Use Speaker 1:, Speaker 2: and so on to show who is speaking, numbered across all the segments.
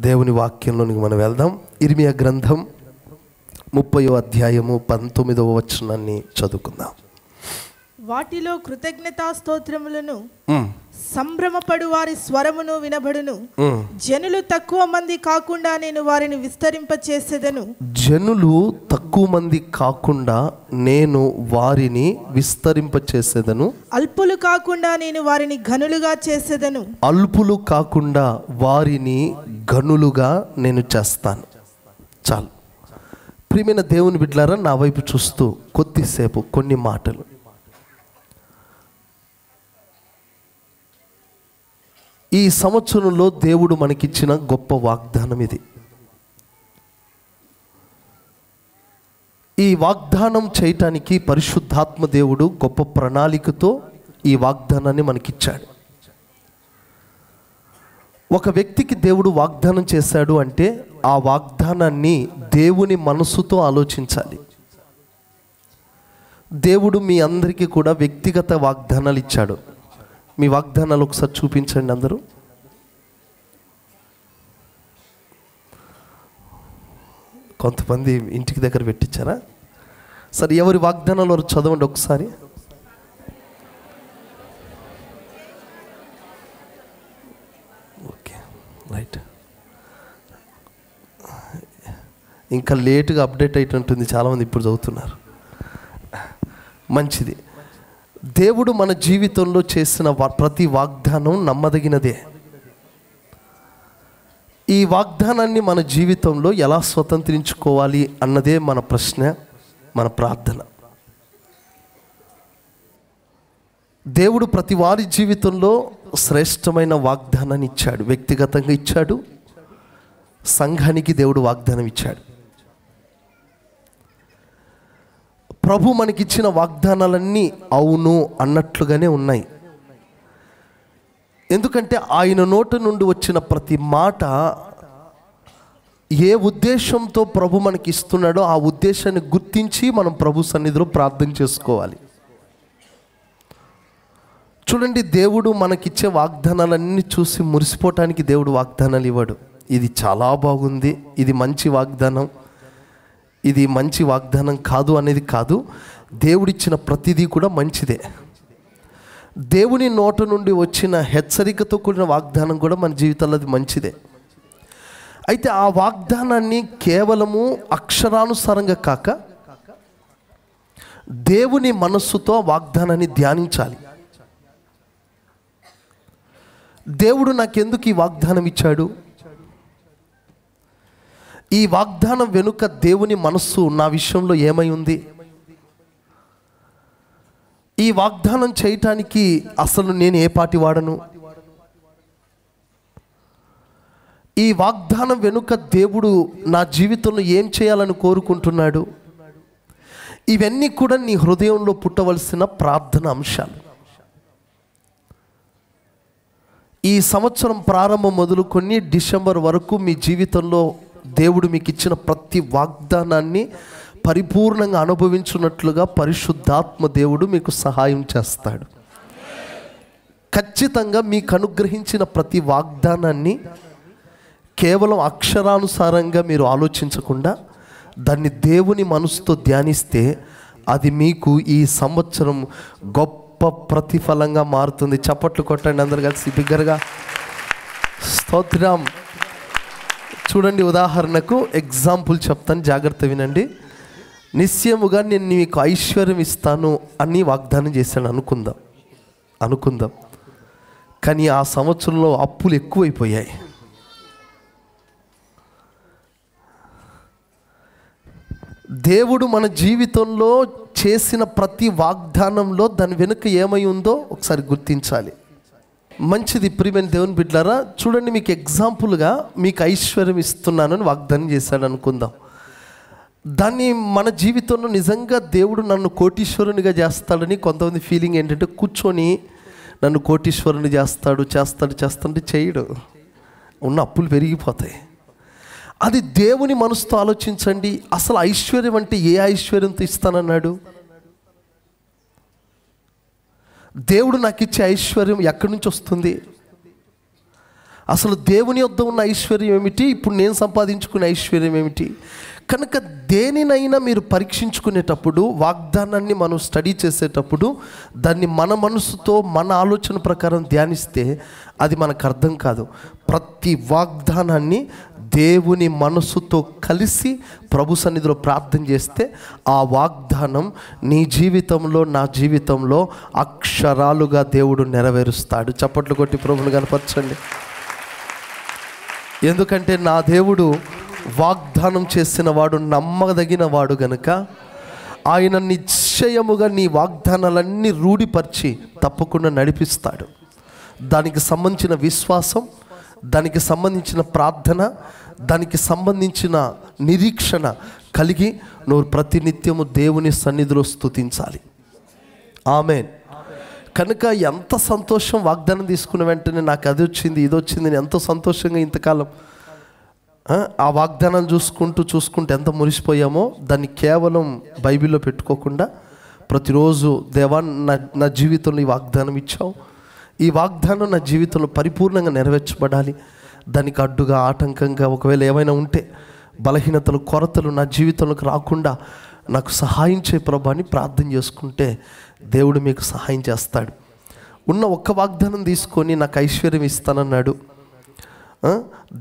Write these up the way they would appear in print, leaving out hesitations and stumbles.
Speaker 1: దేవుని వాక్యంలోనికి మనం వెళ్దాం. ఇర్మియా గ్రంథం 30వ అధ్యాయము 19వ వచనాన్ని చదువుకుందాం.
Speaker 2: వాటిలో కృతజ్ఞతా స్తోత్రములను సంభ్రమపడు వారి స్వరమును వినబడును. జనులు తక్కువ మంది కాకుండా నేను వారిని విస్తరింప చేసేదను.
Speaker 1: జనులు తక్కువ మంది కాకుండా నేను వారిని విస్తరింప చేసేదను.
Speaker 2: అల్పులు కాకుండా నేను వారిని ఘనులుగా చేసేదను.
Speaker 1: అల్పులు కాకుండా వారిని ఘనులుగా నేను చేస్తాను. చాలు. ప్రియమైన దేవుని బిడ్డలారా, నా వైపు చూస్తూ కొద్దిసేపు కొన్ని మాటలు. ఈ సంవత్సరంలో దేవుడు మనకిచ్చిన గొప్ప వాగ్దానం ఇది. ఈ వాగ్దానం చేయటానికి పరిశుద్ధాత్మ దేవుడు గొప్ప ప్రణాళికతో ఈ వాగ్దానాన్ని మనకిచ్చాడు. ఒక వ్యక్తికి దేవుడు వాగ్దానం చేశాడు అంటే ఆ వాగ్దానాన్ని దేవుని మనసుతో ఆలోచించాలి. దేవుడు మీ అందరికీ కూడా వ్యక్తిగత వాగ్దానాలు ఇచ్చాడు. మీ వాగ్దానాలు ఒకసారి చూపించండి అందరూ. కొంతమంది ఇంటికి దగ్గర పెట్టించారా? సరే, ఎవరి వాగ్దానాలు వారు చదవండి ఒకసారి. Okay, right. ఇంకా లేటుగా అప్డేట్ అయినట్టుంది, చాలామంది ఇప్పుడు చదువుతున్నారు. మంచిది. దేవుడు మన జీవితంలో చేసిన ప్రతి వాగ్దానం నమ్మదగినదే. ఈ వాగ్దానాన్ని మన జీవితంలో ఎలా స్వతంత్రించుకోవాలి అన్నదే మన ప్రశ్న, మన ప్రార్థన. దేవుడు ప్రతి వారి జీవితంలో శ్రేష్టమైన వాగ్దానాన్ని ఇచ్చాడు. వ్యక్తిగతంగా ఇచ్చాడు, సంఘానికి దేవుడు వాగ్దానం ఇచ్చాడు. ప్రభు మనకిచ్చిన వాగ్దానాలన్నీ అవును అన్నట్లుగానే ఉన్నాయి. ఎందుకంటే ఆయన నోటి నుండి వచ్చిన ప్రతి మాట ఏ ఉద్దేశంతో ప్రభు మనకి ఇస్తున్నాడో ఆ ఉద్దేశాన్ని గుర్తించి మనం ప్రభు సన్నిధిలో ప్రార్థన చేసుకోవాలి. చూడండి, దేవుడు మనకిచ్చే వాగ్దానాలన్నీ చూసి మురిసిపోవటానికి దేవుడు వాగ్దానాలు ఇవ్వడు. ఇది చాలా బాగుంది, ఇది మంచి వాగ్దానం, ఇది మంచి వాగ్దానం కాదు అనేది కాదు. దేవుడిచ్చిన ప్రతిదీ కూడా మంచిదే. దేవుని నోట నుండి వచ్చిన హెచ్చరికతో కూడిన వాగ్దానం కూడా మన జీవితంలో అది మంచిదే. అయితే ఆ వాగ్దానాన్ని కేవలము అక్షరానుసారంగా కాక దేవుని మనస్సుతో వాగ్దానాన్ని ధ్యానించాలి. దేవుడు నాకెందుకు ఈ వాగ్దానం ఇచ్చాడు? ఈ వాగ్దానం వెనుక దేవుని మనస్సు నా విషయంలో ఏమై ఉంది? ఈ వాగ్దానం చేయటానికి అసలు నేను ఏ పాటి వాడను? ఈ వాగ్దానం వెనుక దేవుడు నా జీవితంలో ఏం చేయాలని కోరుకుంటున్నాడు? ఇవన్నీ కూడా నీ హృదయంలో పుట్టవలసిన ప్రార్థన అంశాలు. ఈ సంవత్సరం ప్రారంభం మొదలుకొని డిసెంబర్ వరకు మీ జీవితంలో దేవుడు మీకు ఇచ్చిన ప్రతి వాగ్దానాన్ని పరిపూర్ణంగా అనుభవించున్నట్లుగా పరిశుద్ధాత్మ దేవుడు మీకు సహాయం చేస్తాడు. ఖచ్చితంగా మీకు అనుగ్రహించిన ప్రతి వాగ్దానాన్ని కేవలం అక్షరానుసారంగా మీరు ఆలోచించకుండా దాన్ని దేవుని మనసుతో ధ్యానిస్తే అది మీకు ఈ సంవత్సరం గొప్ప ప్రతిఫలంగా మారుతుంది. చప్పట్లు కొట్టండి అందరు కలిసి బిగ్గరగా. స్తోత్రం. చూడండి, ఉదాహరణకు ఎగ్జాంపుల్ చెప్తాను, జాగ్రత్త వినండి. నిశ్చయముగా నేను మీకు ఐశ్వర్యం ఇస్తాను అని వాగ్దానం చేశాను అనుకుందాం. కానీ ఆ సంవత్సరంలో అప్పులు ఎక్కువైపోయాయి. దేవుడు మన జీవితంలో చేసిన ప్రతి వాగ్దానంలో దాని వెనుక ఏమై ఉందో ఒకసారి గుర్తించాలి. మంచిది. ప్రియమైన దేవుని బిడ్డలారా, చూడండి, మీకు ఎగ్జాంపుల్గా మీకు ఐశ్వర్యం ఇస్తున్నానని వాగ్దానం చేశాడు అనుకుందాం. దాన్ని మన జీవితంలో నిజంగా దేవుడు నన్ను కోటీశ్వరునిగా చేస్తాడని కొంతమంది ఫీలింగ్ ఏంటంటే, కూర్చొని నన్ను కోటీశ్వరుని చేస్తాడు చేయడు, ఉన్న అప్పులు పెరిగిపోతాయి. అది దేవుని మనసుతో ఆలోచించండి. అసలు ఐశ్వర్యం అంటే ఏ ఐశ్వర్యంతో ఇస్తానన్నాడు? దేవుడు నాకు ఇచ్చే ఐశ్వర్యం ఎక్కడి నుంచి వస్తుంది? అసలు దేవుని యొద్ద ఉన్న ఐశ్వర్యం ఏమిటి, ఇప్పుడు నేను సంపాదించుకునే ఐశ్వర్యం ఏమిటి? కనుక దేనినైనా మీరు పరీక్షించుకునేటప్పుడు, వాగ్దానాన్ని మనం స్టడీ చేసేటప్పుడు దాన్ని మన మనసుతో మన ఆలోచన ప్రకారం ధ్యానిస్తే అది మనకు అర్థం కాదు. ప్రతి వాగ్దానాన్ని దేవుని మనసుతో కలిసి ప్రభు సన్నిధిలో ప్రార్థన చేస్తే ఆ వాగ్దానం నీ జీవితంలో, నా జీవితంలో అక్షరాలుగా దేవుడు నెరవేరుస్తాడు. చప్పట్లు కొట్టి ప్రభుని కనపరచండి. ఎందుకంటే నా దేవుడు వాగ్దానం చేసిన వాడు నమ్మదగిన వాడు గనుక ఆయన నిశ్చయముగా నీ వాగ్దానాలన్నీ రూఢిపరిచి తప్పకుండా నడిపిస్తాడు. దానికి సంబంధించిన విశ్వాసం, దానికి సంబంధించిన ప్రార్థన, దానికి సంబంధించిన నిరీక్షణ కలిగి నువ్వు ప్రతినిత్యము దేవుని సన్నిధిలో స్తుతించాలి. ఆమేన్. కనుక ఎంత సంతోషం, వాగ్దానం తీసుకున్న వెంటనే నాకు అది వచ్చింది, ఇది వచ్చింది, నేను ఎంతో సంతోషంగా ఇంతకాలం ఆ వాగ్దానం చూసుకుంటూ ఎంత మురిసిపోయామో దాన్ని కేవలం బైబిల్లో పెట్టుకోకుండా ప్రతిరోజు దేవా నా జీవితంలో ఈ వాగ్దానం ఇచ్చావు, ఈ వాగ్దానం నా జీవితంలో పరిపూర్ణంగా నెరవేర్చబడాలి, దానికి అడ్డుగా ఆటంకంగా ఒకవేళ ఏమైనా ఉంటే బలహీనతలు, కొరతలు నా జీవితంలోకి రాకుండా నాకు సహాయం చేయ ప్రభా అని ప్రార్థన చేసుకుంటే దేవుడు మీకు సహాయం చేస్తాడు. ఉన్న ఒక్క వాగ్దానం తీసుకొని నాకు ఐశ్వర్యం ఇస్తానన్నాడు,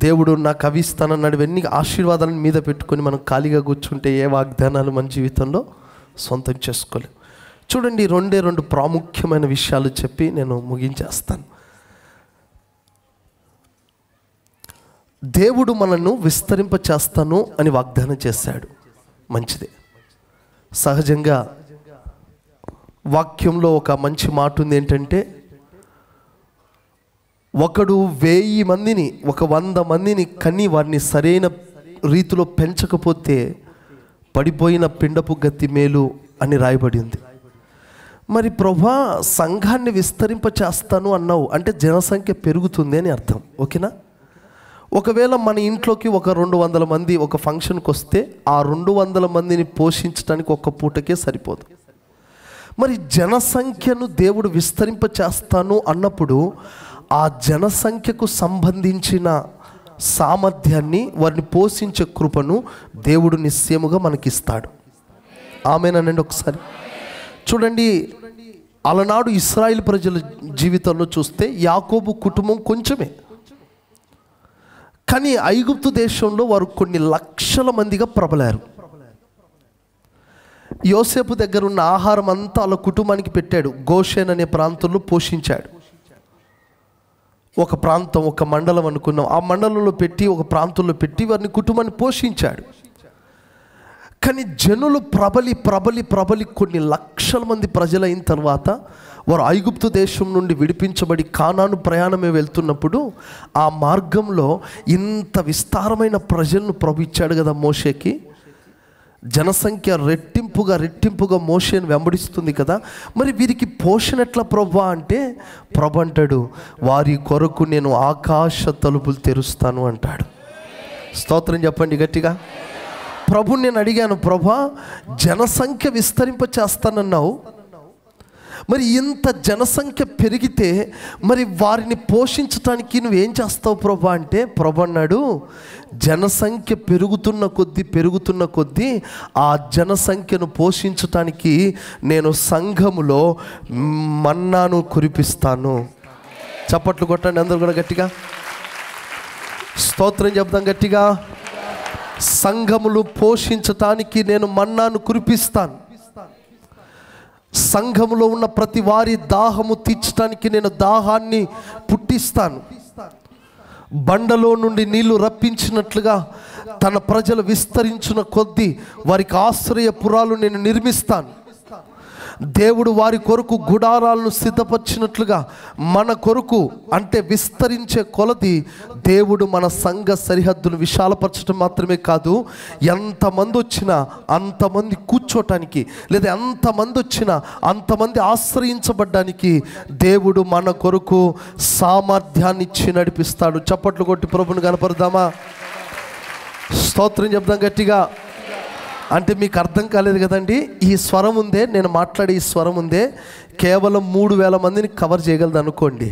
Speaker 1: దేవుడు నాకు అవి ఇస్తానన్నాడు, ఇవన్నీ ఆశీర్వాదాలను మీద పెట్టుకొని మనం ఖాళీగా కూర్చుంటే ఏ వాగ్దానాలు మన జీవితంలో సొంతం చేసుకోలేం. చూడండి, రెండు ప్రాముఖ్యమైన విషయాలు చెప్పి నేను ముగించేస్తాను. దేవుడు మనల్ని విస్తరింప చేస్తాను అని వాగ్దానం చేశాడు, మంచిదే. సహజంగా వాక్యంలో ఒక మంచి మాట ఉంది, ఏంటంటే ఒకడు 1000 మందిని, 100 మందిని కని వారిని సరైన రీతిలో పెంచకపోతే పడిపోయిన పిండపు గతి మేలు అని రాయబడింది. మరి ప్రభా సంఘాన్ని విస్తరింప చేస్తాను అన్నావు అంటే జనసంఖ్య పెరుగుతుంది అని అర్థం, ఓకేనా? ఒకవేళ మన ఇంట్లోకి ఒక 200 మంది ఒక ఫంక్షన్కి వస్తే ఆ 200 మందిని పోషించడానికి ఒక్క పూటకే సరిపోదు. మరి జనసంఖ్యను దేవుడు విస్తరింప చేస్తాను అన్నప్పుడు ఆ జనసంఖ్యకు సంబంధించిన సామర్థ్యాన్ని, వారిని పోషించే కృపను దేవుడు నిశ్చయముగా మనకిస్తాడు. ఆమేనండి. ఒకసారి చూడండి, అలనాడు ఇశ్రాయేల్ ప్రజల జీవితంలో చూస్తే యాకోబు కుటుంబం కొంచెమే, కానీ ఐగుప్తు దేశంలో వారు కొన్ని లక్షల మందిగా ప్రబలారు. యోసేపు దగ్గర ఉన్న ఆహారం అంతా వాళ్ళ కుటుంబానికి పెట్టాడు. గోషెన్ అనే ప్రాంతంలో పోషించాడు. ఒక ప్రాంతం, ఒక మండలం అనుకున్నాం, ఆ మండలంలో పెట్టి, ఒక ప్రాంతంలో పెట్టి వారిని కుటుంబాన్ని పోషించాడు. కానీ జనులు ప్రబలి కొన్ని లక్షల మంది ప్రజలైన తర్వాత వారు ఐగుప్తు దేశం నుండి విడిపించబడి కానాను ప్రయాణమే వెళ్తున్నప్పుడు ఆ మార్గంలో ఇంత విస్తారమైన ప్రజలను ప్రభు ఇచ్చాడు కదా మోషేకి. జనసంఖ్య రెట్టింపుగా మోషేను వెంబడిస్తుంది కదా. మరి వీరికి పోషణ ఎట్లా ప్రభు అంటే, ప్రభు అంటాడు, వారి కొరకు నేను ఆకాశ తలుపులు తెరుస్తాను అంటాడు. స్తోత్రం చెప్పండి గట్టిగా. ప్రభు నేను అడిగాను, ప్రభా జనసంఖ్య విస్తరింప చేస్తానన్నావు, మరి ఇంత జనసంఖ్య పెరిగితే మరి వారిని పోషించటానికి నువ్వేం చేస్తావు ప్రభా అంటే, ప్రభు అన్నాడు, జనసంఖ్య పెరుగుతున్న కొద్దీ ఆ జనసంఖ్యను పోషించటానికి నేను సంఘములో మన్నాను కురిపిస్తాను. చప్పట్లు కొట్టండి అందరూ కూడా గట్టిగా. స్తోత్రం చెప్దాం గట్టిగా. సంఘములు పోషించటానికి నేను మన్నాను కురిపిస్తాను. సంఘములో ఉన్న ప్రతి వారి దాహము తీర్చడానికి నేను దాహాన్ని పుట్టిస్తాను. బండలో నుండి నీళ్లు రప్పించినట్లుగా తన ప్రజలు విస్తరించిన కొద్దీ వారికి ఆశ్రయపురాలు నేను నిర్మిస్తాను. దేవుడు వారి కొరకు గుడారాలను సిద్ధపరిచినట్లుగా మన కొరకు అంటే విస్తరించే కొలది దేవుడు మన సంఘ సరిహద్దును విశాలపరచడం మాత్రమే కాదు, ఎంతమంది వచ్చినా అంతమంది కూర్చోటానికి, లేదా ఎంతమంది వచ్చినా అంతమంది ఆశ్రయించబడ్డానికి దేవుడు మన కొరకు సామర్థ్యాన్ని ఇచ్చి నడిపిస్తాడు. చప్పట్లు కొట్టి ప్రభుని కనపడదామా? స్తోత్రం చెప్దాం గట్టిగా. అంటే మీకు అర్థం కాలేదు కదండి, ఈ స్వరం ఉందే, నేను మాట్లాడే ఈ స్వరం ఉందే కేవలం 3000 మందిని కవర్ చేయగలదు అనుకోండి.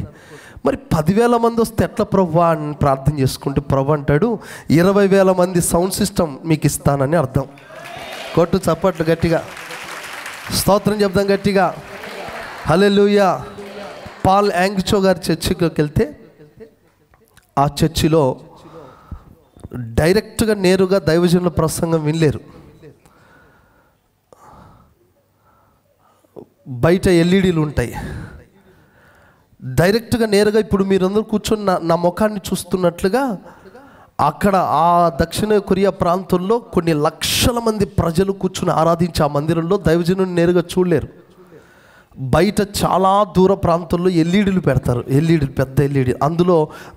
Speaker 1: మరి 10,000 మంది వస్తే ఎట్లా ప్రభువా అని ప్రార్థన చేసుకుంటే ప్రభు అంటాడు 20,000 మంది సౌండ్ సిస్టమ్ మీకు ఇస్తానని అర్థం. కొట్టు చప్పట్లు గట్టిగా, స్తోత్రం చెప్దాం గట్టిగా, హల్లెలూయా. పాల్ యాంగ్చో గారి చర్చిలోకి వెళ్తే ఆ చర్చిలో డైరెక్ట్గా నేరుగా దైవజనుల ప్రసంగం వినలేరు. బయట ఎల్ఈడీలు ఉంటాయి. డైరెక్ట్గా నేరుగా ఇప్పుడు మీరందరూ కూర్చొని నా ముఖాన్ని చూస్తున్నట్లుగా అక్కడ ఆ దక్షిణ కొరియా ప్రాంతంలో కొన్ని లక్షల మంది ప్రజలు కూర్చుని ఆరాధించే ఆ మందిరంలో దైవజనుని నేరుగా చూడలేరు. బయట చాలా దూర ప్రాంతాల్లో ఎల్ఈడీలు పెడతారు, ఎల్ఈడీలు, పెద్ద ఎల్ఈడీ, అందులో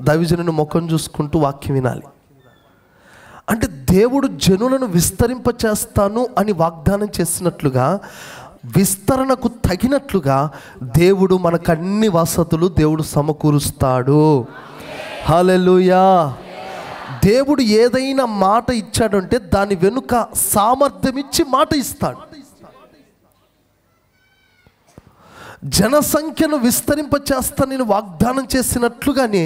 Speaker 1: దైవజనుని ముఖం చూసుకుంటూ వాక్యం వినాలి. అంటే దేవుడు జనులను విస్తరింపచేస్తాను అని వాగ్దానం చేసినట్లుగా, విస్తరణకు తగినట్లుగా దేవుడు మనకు అన్ని వసతులు దేవుడు సమకూరుస్తాడు. హల్లెలూయా. దేవుడు ఏదైనా మాట ఇచ్చాడంటే దాని వెనుక సామర్థ్యం ఇచ్చి మాట ఇస్తాడు. జనసంఖ్యను విస్తరింపచేస్తానని వాగ్దానం చేసినట్లుగానే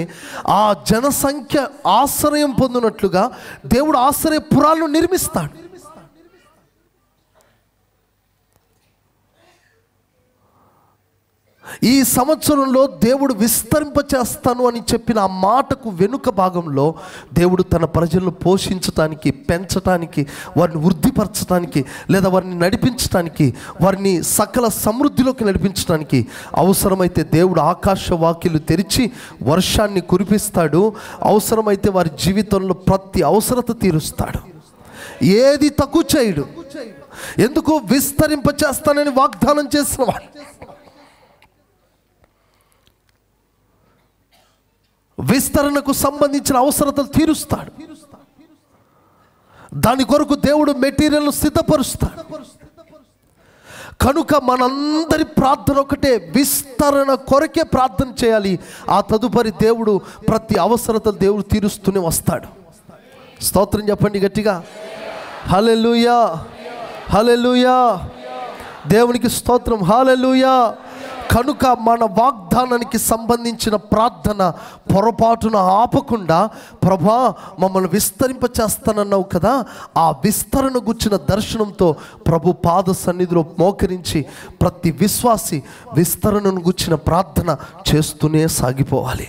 Speaker 1: ఆ జనసంఖ్య ఆశ్రయం పొందినట్లుగా దేవుడు ఆశ్రయపురాలను నిర్మిస్తాడు. ఈ సంవత్సరంలో దేవుడు విస్తరింపచేస్తాను అని చెప్పిన ఆ మాటకు వెనుక భాగంలో దేవుడు తన ప్రజలను పోషించటానికి, పెంచటానికి, వారిని వృద్ధిపరచడానికి, లేదా వారిని నడిపించటానికి, వారిని సకల సమృద్ధిలోకి నడిపించడానికి అవసరమైతే దేవుడు ఆకాశ వాకిలు తెరిచి వర్షాన్ని కురిపిస్తాడు. అవసరమైతే వారి జీవితంలో ప్రతి అవసరత తీరుస్తాడు. ఏది తక్కువ చేయడు. ఎందుకు? విస్తరింపచేస్తానని వాగ్దానం చేసిన వాడు. విస్తరణకు సంబంధించిన అవసరతలు తీరుస్తాడు. దాని కొరకు దేవుడు మెటీరియల్ను సిద్ధపరుస్తాడు. కనుక మనందరి ప్రార్థన ఒకటే, విస్తరణ కొరకే ప్రార్థన చేయాలి. ఆ తదుపరి దేవుడు ప్రతి అవసరతలు దేవుడు తీరుస్తూనే వస్తాడు. స్తోత్రం చెప్పండి గట్టిగా, హల్లెలూయా, హల్లెలూయా. దేవునికి స్తోత్రం, హల్లెలూయా. కనుక మన వాగ్దానానికి సంబంధించిన ప్రార్థన పొరపాటున ఆపకుండా, ప్రభా మమ్మల్ని విస్తరింపచేస్తానన్నావు కదా, ఆ విస్తరణ గుచ్చిన దర్శనంతో ప్రభు పాద సన్నిధిలో మోకరించి ప్రతి విశ్వాసి విస్తరణను గుచ్చిన ప్రార్థన చేస్తూనే సాగిపోవాలి.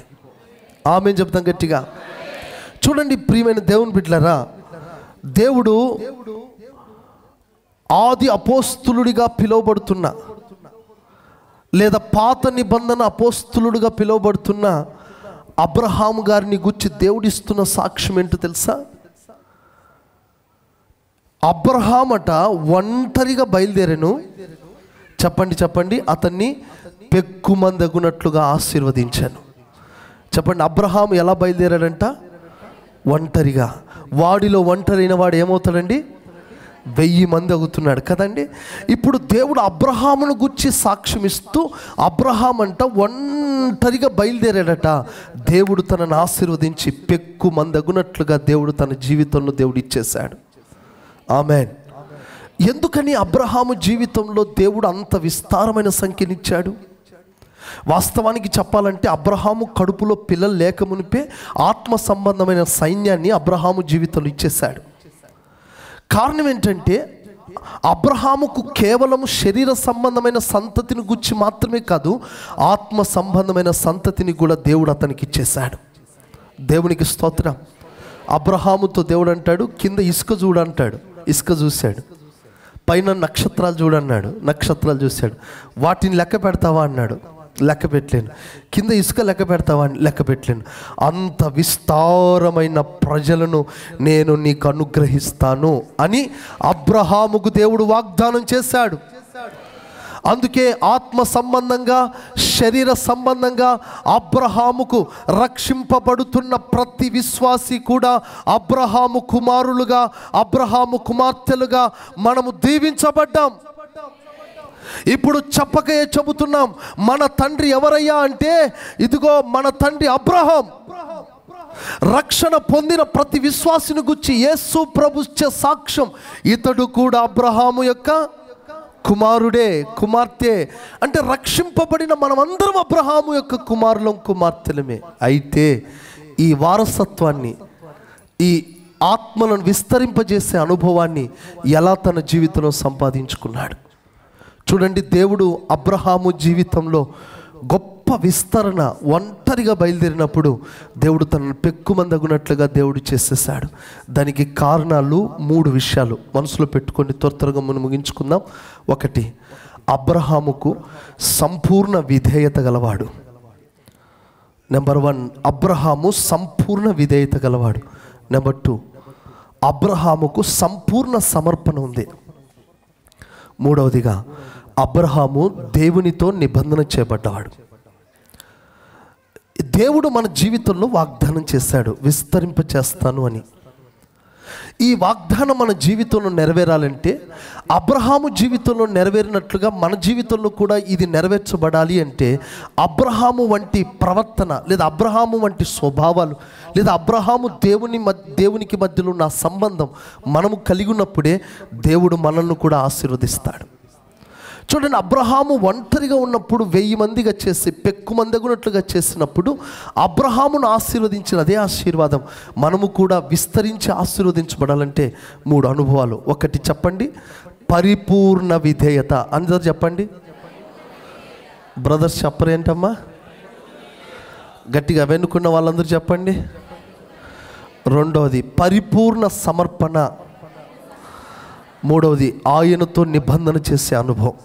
Speaker 1: ఆమేన్ చెప్తాం గట్టిగా. చూడండి ప్రియమైన దేవుని బిడ్డలారా, దేవుడు ఆది అపోస్తులుడిగా పిలువబడుతున్న, లేదా పాత నిబంధన అపోస్తులుడిగా పిలువబడుతున్న అబ్రహాము గారిని గురించి దేవుడిస్తున్న సాక్ష్యం ఏంటో తెలుసా? అబ్రహామట ఒంటరిగా బయలుదేరాను. చెప్పండి చెప్పండి. అతన్ని పెక్కుమందగునట్లుగా ఆశీర్వదించాను. చెప్పండి, అబ్రహాము ఎలా బయలుదేరాడంట? ఒంటరిగా. వాడిలో ఒంటరైన వాడు ఏమవుతాడండి? 1000 మంది అవుతున్నాడు కదండి. ఇప్పుడు దేవుడు అబ్రహామును గురించి సాక్ష్యం ఇస్తూ, అబ్రహాం అంట ఒంటరిగా బయలుదేరాడట. దేవుడు తనను ఆశీర్వదించి పెక్కు మంది అగునట్లుగా దేవుడు తన జీవితంలో దేవుడు ఇచ్చేశాడు. ఆమేన్. ఎందుకని అబ్రహాము జీవితంలో దేవుడు అంత విస్తారమైన సంఖ్యనిచ్చాడు? వాస్తవానికి చెప్పాలంటే అబ్రహాము కడుపులో పిల్లలు లేక మునిపే ఆత్మ సంబంధమైన సైన్యాన్ని అబ్రహాము జీవితంలో ఇచ్చేశాడు. కారణం ఏంటంటే అబ్రహాముకు కేవలం శరీర సంబంధమైన సంతతిని గురించి మాత్రమే కాదు, ఆత్మ సంబంధమైన సంతతిని కూడా దేవుడు అతనికి ఇచ్చేశాడు. దేవునికి స్తోత్రం. అబ్రహాముతో దేవుడు అంటాడు, కింద ఇసుక చూడంటాడు. ఇసుక చూశాడు. పైన నక్షత్రాలు చూడన్నాడు. నక్షత్రాలు చూశాడు. వాటిని లెక్క పెడతావా అన్నాడు. లెక్క పెట్టలేను. కింద ఇసుక లెక్క పెడతావా? లెక్క పెట్టలేను. అంత విస్తారమైన ప్రజలను నేను నీకు అనుగ్రహిస్తాను అని అబ్రహాముకు దేవుడు వాగ్దానం చేశాడు. అందుకే ఆత్మ సంబంధంగా, శరీర సంబంధంగా అబ్రహాముకు రక్షింపబడుతున్న ప్రతి విశ్వాసి కూడా అబ్రహాము కుమారులుగా, అబ్రహాము కుమార్తెలుగా మనము దీవించబడ్డాం. ఇప్పుడు చెప్పకే చెబుతున్నాం, మన తండ్రి ఎవరయ్యా అంటే, ఇదిగో మన తండ్రి అబ్రహాం. రక్షణ పొందిన ప్రతి విశ్వాసిని గురించి యేసు ప్రభు ఇచ్చే సాక్ష్యం, ఇతడు కూడా అబ్రహాము యొక్క కుమారుడే, కుమార్తె. అంటే రక్షింపబడిన మనమందరం అబ్రహాము యొక్క కుమారులం, కుమార్తెలమే. అయితే ఈ వారసత్వాన్ని, ఈ ఆత్మలను విస్తరింపజేసే అనుభవాన్ని ఎలా తన జీవితంలో సంపాదించుకున్నాడు చూడండి. దేవుడు అబ్రహాము జీవితంలో గొప్ప విస్తరణ, ఒంటరిగా బయలుదేరినప్పుడు దేవుడు తనను పెక్కుమందగునట్లుగా దేవుడు చేసేసాడు. దానికి కారణాలు 3 విషయాలు మనసులో పెట్టుకొని త్వరగా మనం ముగించుకుందాం. 1, అబ్రహాముకు సంపూర్ణ విధేయత గలవాడు. నెంబర్ 1, అబ్రహాము సంపూర్ణ విధేయత గలవాడు. నెంబర్ 2, అబ్రహాముకు సంపూర్ణ సమర్పణ ఉంది. 3వదిగా, అబ్రహాము దేవునితో నిబంధన చేయబడ్డవాడు. దేవుడు మన జీవితంలో వాగ్దానం చేశాడు, విస్తరింప చేస్తాను అని. ఈ వాగ్దానం మన జీవితంలో నెరవేరాలంటే, అబ్రహాము జీవితంలో నెరవేరినట్లుగా మన జీవితంలో కూడా ఇది నెరవేర్చబడాలి అంటే, అబ్రహాము వంటి ప్రవర్తన లేదా అబ్రహాము వంటి స్వభావాలు లేదా అబ్రహాము దేవునికి మధ్యలో ఉన్న సంబంధం మనము కలిగి ఉన్నప్పుడే దేవుడు మనల్ని కూడా ఆశీర్వదిస్తాడు. చూడండి, అబ్రహాము ఒంటరిగా ఉన్నప్పుడు 1000 మందిగా చేసి పెక్కుమందగునట్లుగా చేసినప్పుడు అబ్రహామును ఆశీర్వదించిన అదే ఆశీర్వాదం మనము కూడా విస్తరించి ఆశీర్వదించబడాలంటే 3 అనుభవాలు. 1 చెప్పండి, పరిపూర్ణ విధేయత. అందరూ చెప్పండి. బ్రదర్స్ చెప్పరేంటమ్మా? గట్టిగా వెనుకున్న వాళ్ళందరూ చెప్పండి. 2వది పరిపూర్ణ సమర్పణ. 3వది ఆయనతో నిబంధన చేసే అనుభవం.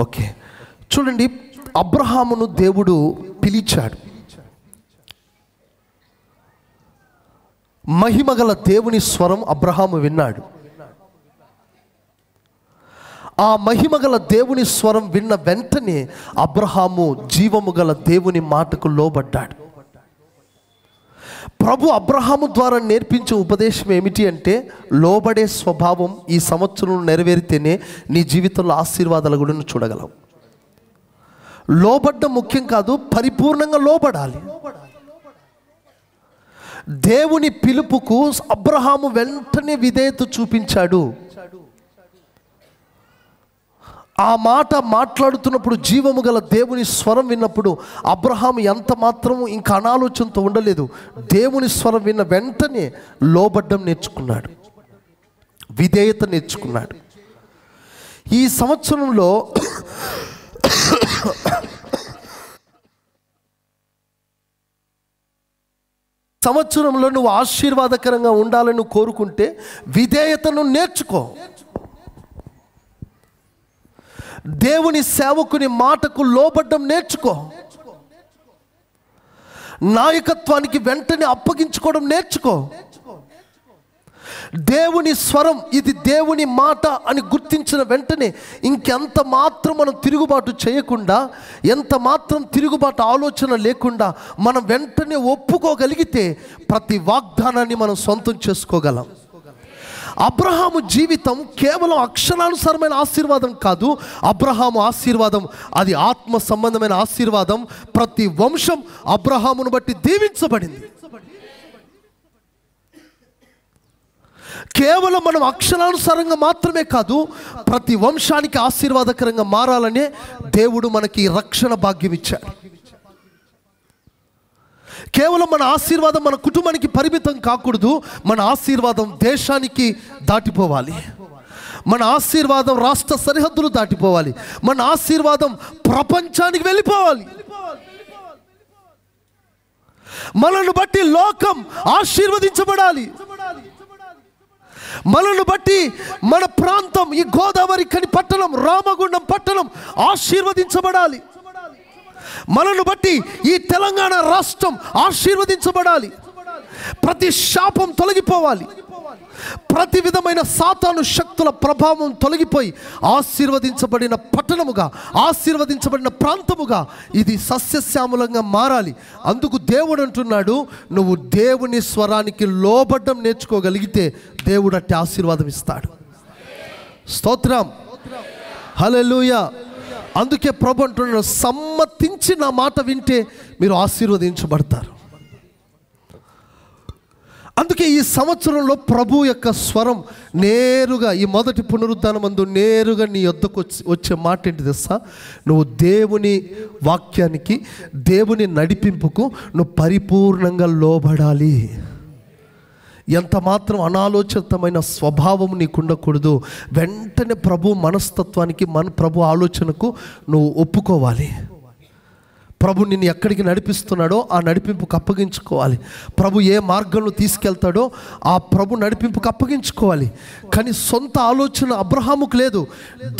Speaker 1: ఓకే, చూడండి, అబ్రహామును దేవుడు పిలిచాడు. మహిమగల దేవుని స్వరం అబ్రహాము విన్నాడు. ఆ మహిమగల దేవుని స్వరం విన్న వెంటనే అబ్రహాము జీవము గల దేవుని మాటకు లోబడ్డాడు. ప్రభు అబ్రహాము ద్వారా నేర్పించే ఉపదేశం ఏమిటి అంటే, లోబడే స్వభావం ఈ సంవత్సరం నెరవేరితేనే నీ జీవితంలో ఆశీర్వాదాలు కూడా చూడగలవు. లోబడ్డం ముఖ్యం కాదు, పరిపూర్ణంగా లోబడాలి. దేవుని పిలుపుకు అబ్రహాము వెంటనే విధేయత చూపించాడు. ఆ మాట మాట్లాడుతున్నప్పుడు జీవము గల దేవుని స్వరం విన్నప్పుడు అబ్రహాము ఎంత మాత్రము ఇంకా అనాలోచనతో ఉండలేదు. దేవుని స్వరం విన్న వెంటనే లోబడ్డం నేర్చుకున్నాడు, విధేయత నేర్చుకున్నాడు. ఈ సంవత్సరంలో నువ్వు ఆశీర్వాదకరంగా ఉండాలని కోరుకుంటే విధేయతను నేర్చుకో. దేవుని సేవకుని మాటకు లోబడ్డం నేర్చుకో. నాయకత్వానికి వెంటనే అప్పగించుకోవడం నేర్చుకో. దేవుని స్వరం ఇది దేవుని మాట అని గుర్తించిన వెంటనే ఇంకెంత మాత్రం మనం తిరుగుబాటు చేయకుండా, ఎంత మాత్రం తిరుగుబాటు ఆలోచన లేకుండా మనం వెంటనే ఒప్పుకోగలిగితే ప్రతి వాగ్దానాన్ని మనం సొంతం చేసుకోగలం. అబ్రహాము జీవితం కేవలం అక్షరానుసారమైన ఆశీర్వాదం కాదు. అబ్రహాము ఆశీర్వాదం అది ఆత్మ సంబంధమైన ఆశీర్వాదం. ప్రతి వంశం అబ్రహామును బట్టి దీవించబడింది. కేవలం మనం అక్షరానుసారంగా మాత్రమే కాదు, ప్రతి వంశానికి ఆశీర్వాదకరంగా మారాలనే దేవుడు మనకి రక్షణ భాగ్యం ఇచ్చాడు. కేవలం మన ఆశీర్వాదం మన కుటుంబానికి పరిమితం కాకూడదు. మన ఆశీర్వాదం దేశానికి దాటిపోవాలి. మన ఆశీర్వాదం రాష్ట్ర సరిహద్దులు దాటిపోవాలి. మన ఆశీర్వాదం ప్రపంచానికి వెళ్ళిపోవాలి. మనల్ని బట్టి లోకం ఆశీర్వదించబడాలి. మనల్ని బట్టి మన ప్రాంతం, ఈ గోదావరి కని పట్టణం, రామగుండం పట్టణం ఆశీర్వదించబడాలి. మనల్ని బట్టి ఈ తెలంగాణ రాష్ట్రం ఆశీర్వదించబడాలి. ప్రతి శాపం తొలగిపోవాలి. ప్రతి విధమైన సాతాను శక్తుల ప్రభావం తొలగిపోయి ఆశీర్వదించబడిన పట్టణముగా, ఆశీర్వదించబడిన ప్రాంతముగా ఇది సస్యశ్యామలంగా మారాలి. అందుకు దేవుడు అంటున్నాడు, నువ్వు దేవుని స్వరానికి లోబడ్డం నేర్చుకోగలిగితే దేవుడు అట్టి ఆశీర్వాదం ఇస్తాడు. స్తోత్రం, హల్లెలూయా. అందుకే ప్రభు అంటున్నాడు, సమ్మతించి నా మాట వింటే మీరు ఆశీర్వదించబడతారు. అందుకే ఈ సంవత్సరంలో ప్రభు యొక్క స్వరం నేరుగా ఈ మొదటి పునరుద్ధానమందు నేరుగా నీ యొద్దకు వచ్చే మాట ఏంటి తెలుసా? నువ్వు దేవుని వాక్యానికి, దేవుని నడిపింపుకు నువ్వు పరిపూర్ణంగా లోబడాలి. ఎంత మాత్రం అనాలోచితమైన స్వభావం నీకు ఉండకూడదు. వెంటనే ప్రభు మనస్తత్వానికి, ప్రభు ఆలోచనకు నువ్వు ఒప్పుకోవాలి. ప్రభు నిన్ను ఎక్కడికి నడిపిస్తున్నాడో ఆ నడిపింపుకు అప్పగించుకోవాలి. ప్రభు ఏ మార్గంలో తీసుకెళ్తాడో ఆ ప్రభు నడిపింపుకు అప్పగించుకోవాలి. కానీ సొంత ఆలోచన అబ్రహాముకు లేదు.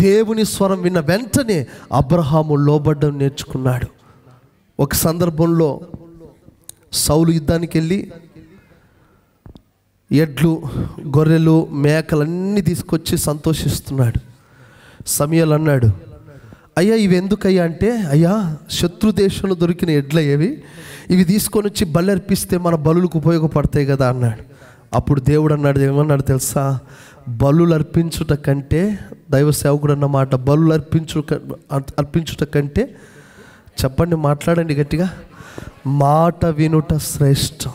Speaker 1: దేవుని స్వరం విన్న వెంటనే అబ్రహాము లోబడ్డం నేర్చుకున్నాడు. ఒక సందర్భంలో సౌలు యుద్ధానికి వెళ్ళి ఎడ్లు, గొర్రెలు, మేకలన్నీ తీసుకొచ్చి సంతోషిస్తున్నాడు. సమూయేలు అన్నాడు, అయ్యా ఇవి ఎందుకయ్యా అంటే, అయ్యా శత్రు దేశంలో దొరికిన ఎడ్లయ్యేవి, ఇవి తీసుకొని వచ్చి బలి అర్పిస్తే మన బలులకు ఉపయోగపడతాయి కదా అన్నాడు. అప్పుడు దేవుడు అన్నాడు, ఏమన్నాడు తెలుసా? బలులు అర్పించుట కంటే, దైవ సేవకుడు అన్నమాట, బలులు అర్పించుట కంటే, చెప్పండి, మాట్లాడండి గట్టిగా, మాట వినుట శ్రేష్టం.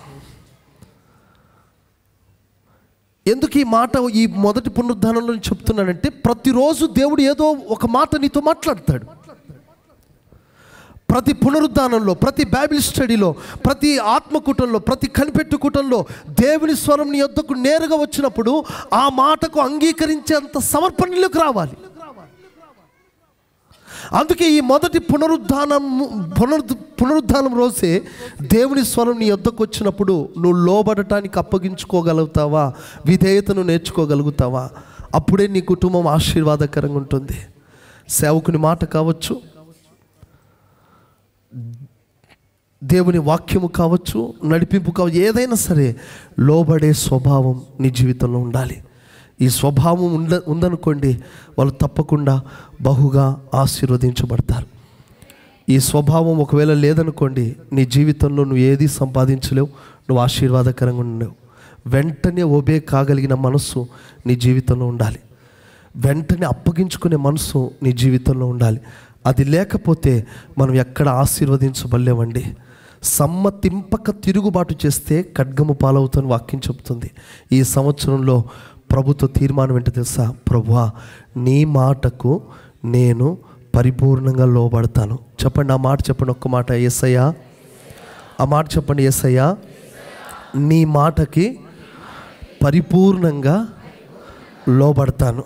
Speaker 1: ఎందుకు ఈ మాట ఈ మొదటి పునరుద్ధానంలో చెప్తున్నానంటే, ప్రతిరోజు దేవుడు ఏదో ఒక మాట నీతో మాట్లాడతాడు. ప్రతి పునరుద్ధానంలో, ప్రతి బైబిల్ స్టడీలో, ప్రతి ఆత్మకూటంలో, ప్రతి కనిపెట్టుకూటంలో దేవుని స్వరం నీ యొద్దకు నేరుగా వచ్చినప్పుడు ఆ మాటకు అంగీకరించేంత సమర్పణలోకి రావాలి. అందుకే ఈ మొదటి పునరుద్ధానం రోజే దేవుని స్వరం నీ యొద్దకు వచ్చినప్పుడు నువ్వు లోబడటానికి అప్పగించుకోగలుగుతావా, విధేయతను నేర్చుకోగలుగుతావా? అప్పుడే నీ కుటుంబం ఆశీర్వాదకరంగా ఉంటుంది. సేవకుని మాట కావచ్చు, దేవుని వాక్యము కావచ్చు, నడిపింపు కావచ్చు, ఏదైనా సరే లోబడే స్వభావం నీ జీవితంలో ఉండాలి. ఈ స్వభావం ఉందనుకోండి, వాళ్ళు తప్పకుండా బహుగా ఆశీర్వదించబడతారు. ఈ స్వభావం ఒకవేళ లేదనుకోండి, నీ జీవితంలో నువ్వు ఏది సంపాదించలేవు, నువ్వు ఆశీర్వాదకరంగా ఉండలేవు. వెంటనే ఒబే కాగలిగిన మనస్సు నీ జీవితంలో ఉండాలి. వెంటనే అప్పగించుకునే మనస్సు నీ జీవితంలో ఉండాలి. అది లేకపోతే మనం ఎక్కడ ఆశీర్వదించబడలేమండి. సమ్మతింపక తిరుగుబాటు చేస్తే ఖడ్గము పాలవుతాను వాక్యం చెప్తుంది. ఈ సంవత్సరంలో ప్రభుత్వ తీర్మానం ఏంటో తెలుసా? ప్రభువా, నీ మాటకు నేను పరిపూర్ణంగా లోబడతాను. చెప్పండి, ఆ మాట చెప్పండి, ఒక్క మాట. యేసయ్యా, ఆ మాట చెప్పండి. యేసయ్యా, నీ మాటకి పరిపూర్ణంగా లోబడతాను.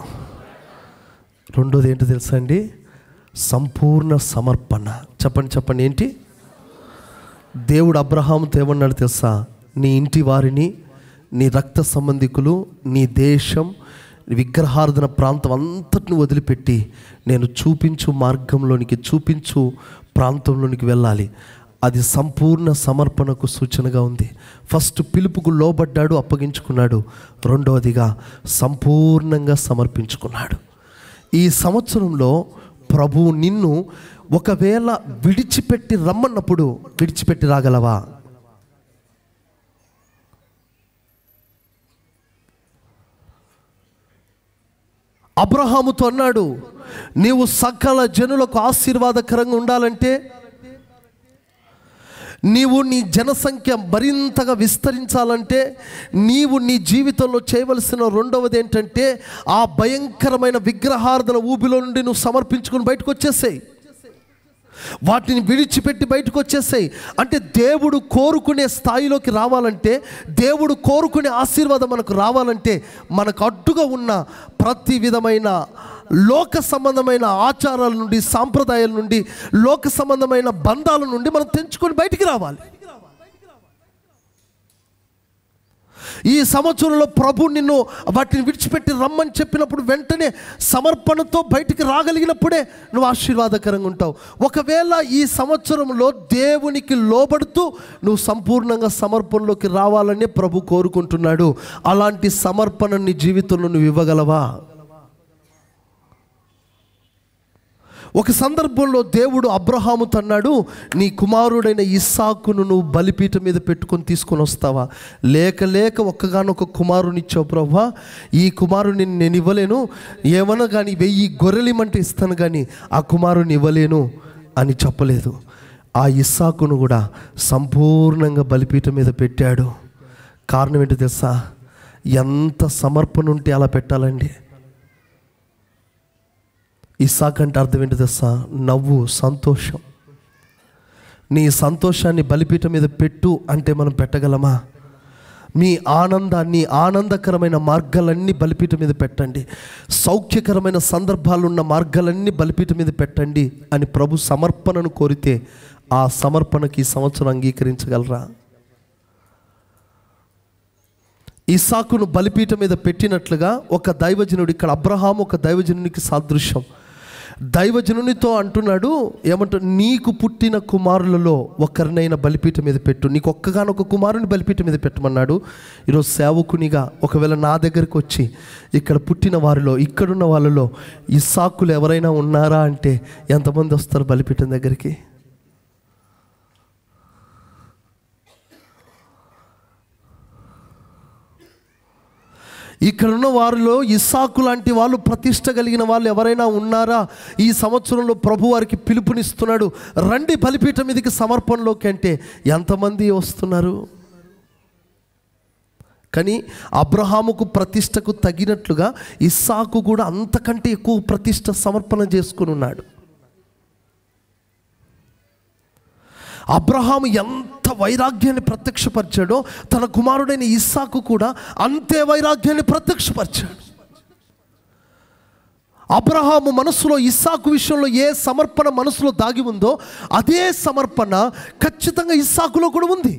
Speaker 1: రెండోది ఏంటో తెలుసా అండి? సంపూర్ణ సమర్పణ. చెప్పండి ఏంటి? దేవుడు అబ్రహాముతో ఏమన్నాడు తెలుసా? నీ ఇంటి వారిని, నీ రక్త సంబంధికులు, నీ దేశం, విగ్రహారాధన ప్రాంతం అంతటిని వదిలిపెట్టి నేను చూపించు మార్గంలోనికి, చూపించు ప్రాంతంలోనికి వెళ్ళాలి. అది సంపూర్ణ సమర్పణకు సూచనగా ఉంది. ఫస్ట్ పిలుపుకు లోబడ్డాడు, అప్పగించుకున్నాడు. రెండవదిగా సంపూర్ణంగా సమర్పించుకున్నాడు. ఈ సంవత్సరంలో ప్రభువు నిన్ను ఒకవేళ విడిచిపెట్టి రమ్మన్నప్పుడు విడిచిపెట్టి రాగలవా? అబ్రహాముతో అన్నాడు, నీవు సకల జనులకు ఆశీర్వాదకరంగా ఉండాలంటే, నీవు నీ జనసంఖ్య మరింతగా విస్తరించాలంటే, నీవు నీ జీవితంలో చేయవలసిన రెండవది ఏంటంటే, ఆ భయంకరమైన విగ్రహారాధన ఊబిలో నుండి నువ్వు సమర్పించుకుని బయటకు వచ్చేసేయి. వాటిని విడిచిపెట్టి బయటకు వచ్చేసాయి. అంటే దేవుడు కోరుకునే స్థాయిలోకి రావాలంటే, దేవుడు కోరుకునే ఆశీర్వాదం మనకు రావాలంటే, మనకు అడ్డుగా ఉన్న ప్రతి విధమైన లోక సంబంధమైన ఆచారాల నుండి, సాంప్రదాయాల నుండి, లోక సంబంధమైన బంధాల నుండి మనం తెంచుకొని బయటికి రావాలి. ఈ సంవత్సరంలో ప్రభు నిన్ను వాటిని విడిచిపెట్టి రమ్మని చెప్పినప్పుడు వెంటనే సమర్పణతో బయటికి రాగలిగినప్పుడే నువ్వు ఆశీర్వాదకరంగా ఉంటావు. ఒకవేళ ఈ సంవత్సరంలో దేవునికి లోబడుతూ నువ్వు సంపూర్ణంగా సమర్పణలోకి రావాలని ప్రభు కోరుకుంటున్నాడు. అలాంటి సమర్పణ నీ జీవితంలో నువ్వు ఇవ్వగలవా? ఒక సందర్భంలో దేవుడు అబ్రహాముతో అన్నాడు, నీ కుమారుడైన ఇస్సాకును నువ్వు బలిపీఠం మీద పెట్టుకొని తీసుకొని వస్తావా? లేక ఒక్కగానొక కుమారుని ఇచ్చావు ప్రభువా, ఈ కుమారుని నేను ఇవ్వలేను, ఏమన్నా కానీ 1000 గొర్రెలిమంటే ఇస్తాను కానీ ఆ కుమారుని ఇవ్వలేను అని చెప్పలేదు. ఆ ఇస్సాకును కూడా సంపూర్ణంగా బలిపీఠం మీద పెట్టాడు. కారణం ఏంటో తెలుసా? ఎంత సమర్పణ ఉంటే అలా పెట్టాలండి. ఇస్సాకు అంటే అర్థం ఏంటో తెలుసా? నవ్వు, సంతోషం. నీ సంతోషాన్ని బలిపీఠం మీద పెట్టు అంటే మనం పెట్టగలమా? మీ ఆనందాన్ని, ఆనందకరమైన మార్గాలన్నీ బలిపీఠం మీద పెట్టండి. సౌఖ్యకరమైన సందర్భాలు ఉన్న మార్గాలన్నీ బలిపీఠం మీద పెట్టండి అని ప్రభు సమర్పణను కోరితే ఆ సమర్పణకి ఈ సంవత్సరం అంగీకరించగలరా? ఇస్సాకును బలిపీఠం మీద పెట్టినట్లుగా ఒక దైవజనుడు, ఇక్కడ అబ్రహాము ఒక దైవజనునికి సాదృశ్యం. దైవజనునితో అంటున్నాడు, ఏమంటాడు? నీకు పుట్టిన కుమారులలో ఒకరినైనా బలిపీఠం మీద పెట్టు. నీకు ఒక్కగానొక కుమారుని బలిపీఠం మీద పెట్టమన్నాడు. ఈరోజు సేవకునిగా ఒకవేళ నా దగ్గరికి వచ్చి ఇక్కడ పుట్టిన వారిలో, ఇక్కడున్న వాళ్ళలో ఇస్సాకులు ఎవరైనా ఉన్నారా అంటే ఎంతమంది వస్తారు బలిపీఠం దగ్గరికి? ఇక్కడున్న వారిలో ఇస్సాకు లాంటి వాళ్ళు, ప్రతిష్ట కలిగిన వాళ్ళు ఎవరైనా ఉన్నారా? ఈ సంవత్సరంలో ప్రభు వారికి పిలుపునిస్తున్నాడు, రండి బలిపీఠం మీదకి సమర్పణలోకి అంటే ఎంతమంది వస్తున్నారు? కానీ అబ్రహాముకు ప్రతిష్టకు తగినట్లుగా ఇస్సాకు కూడా అంతకంటే ఎక్కువ ప్రతిష్ట సమర్పణ చేసుకుని ఉన్నాడు. అబ్రహాము ఎంత వైరాగ్యాన్ని ప్రత్యక్షపరిచాడో తన కుమారుడైన ఇస్సాకు కూడా అంతే వైరాగ్యాన్ని ప్రత్యక్షపరిచాడు. అబ్రహాము మనసులో ఇస్సాకు విషయంలో ఏ సమర్పణ మనసులో దాగి ఉందో అదే సమర్పణ ఖచ్చితంగా ఇస్సాకులో కూడా ఉంది.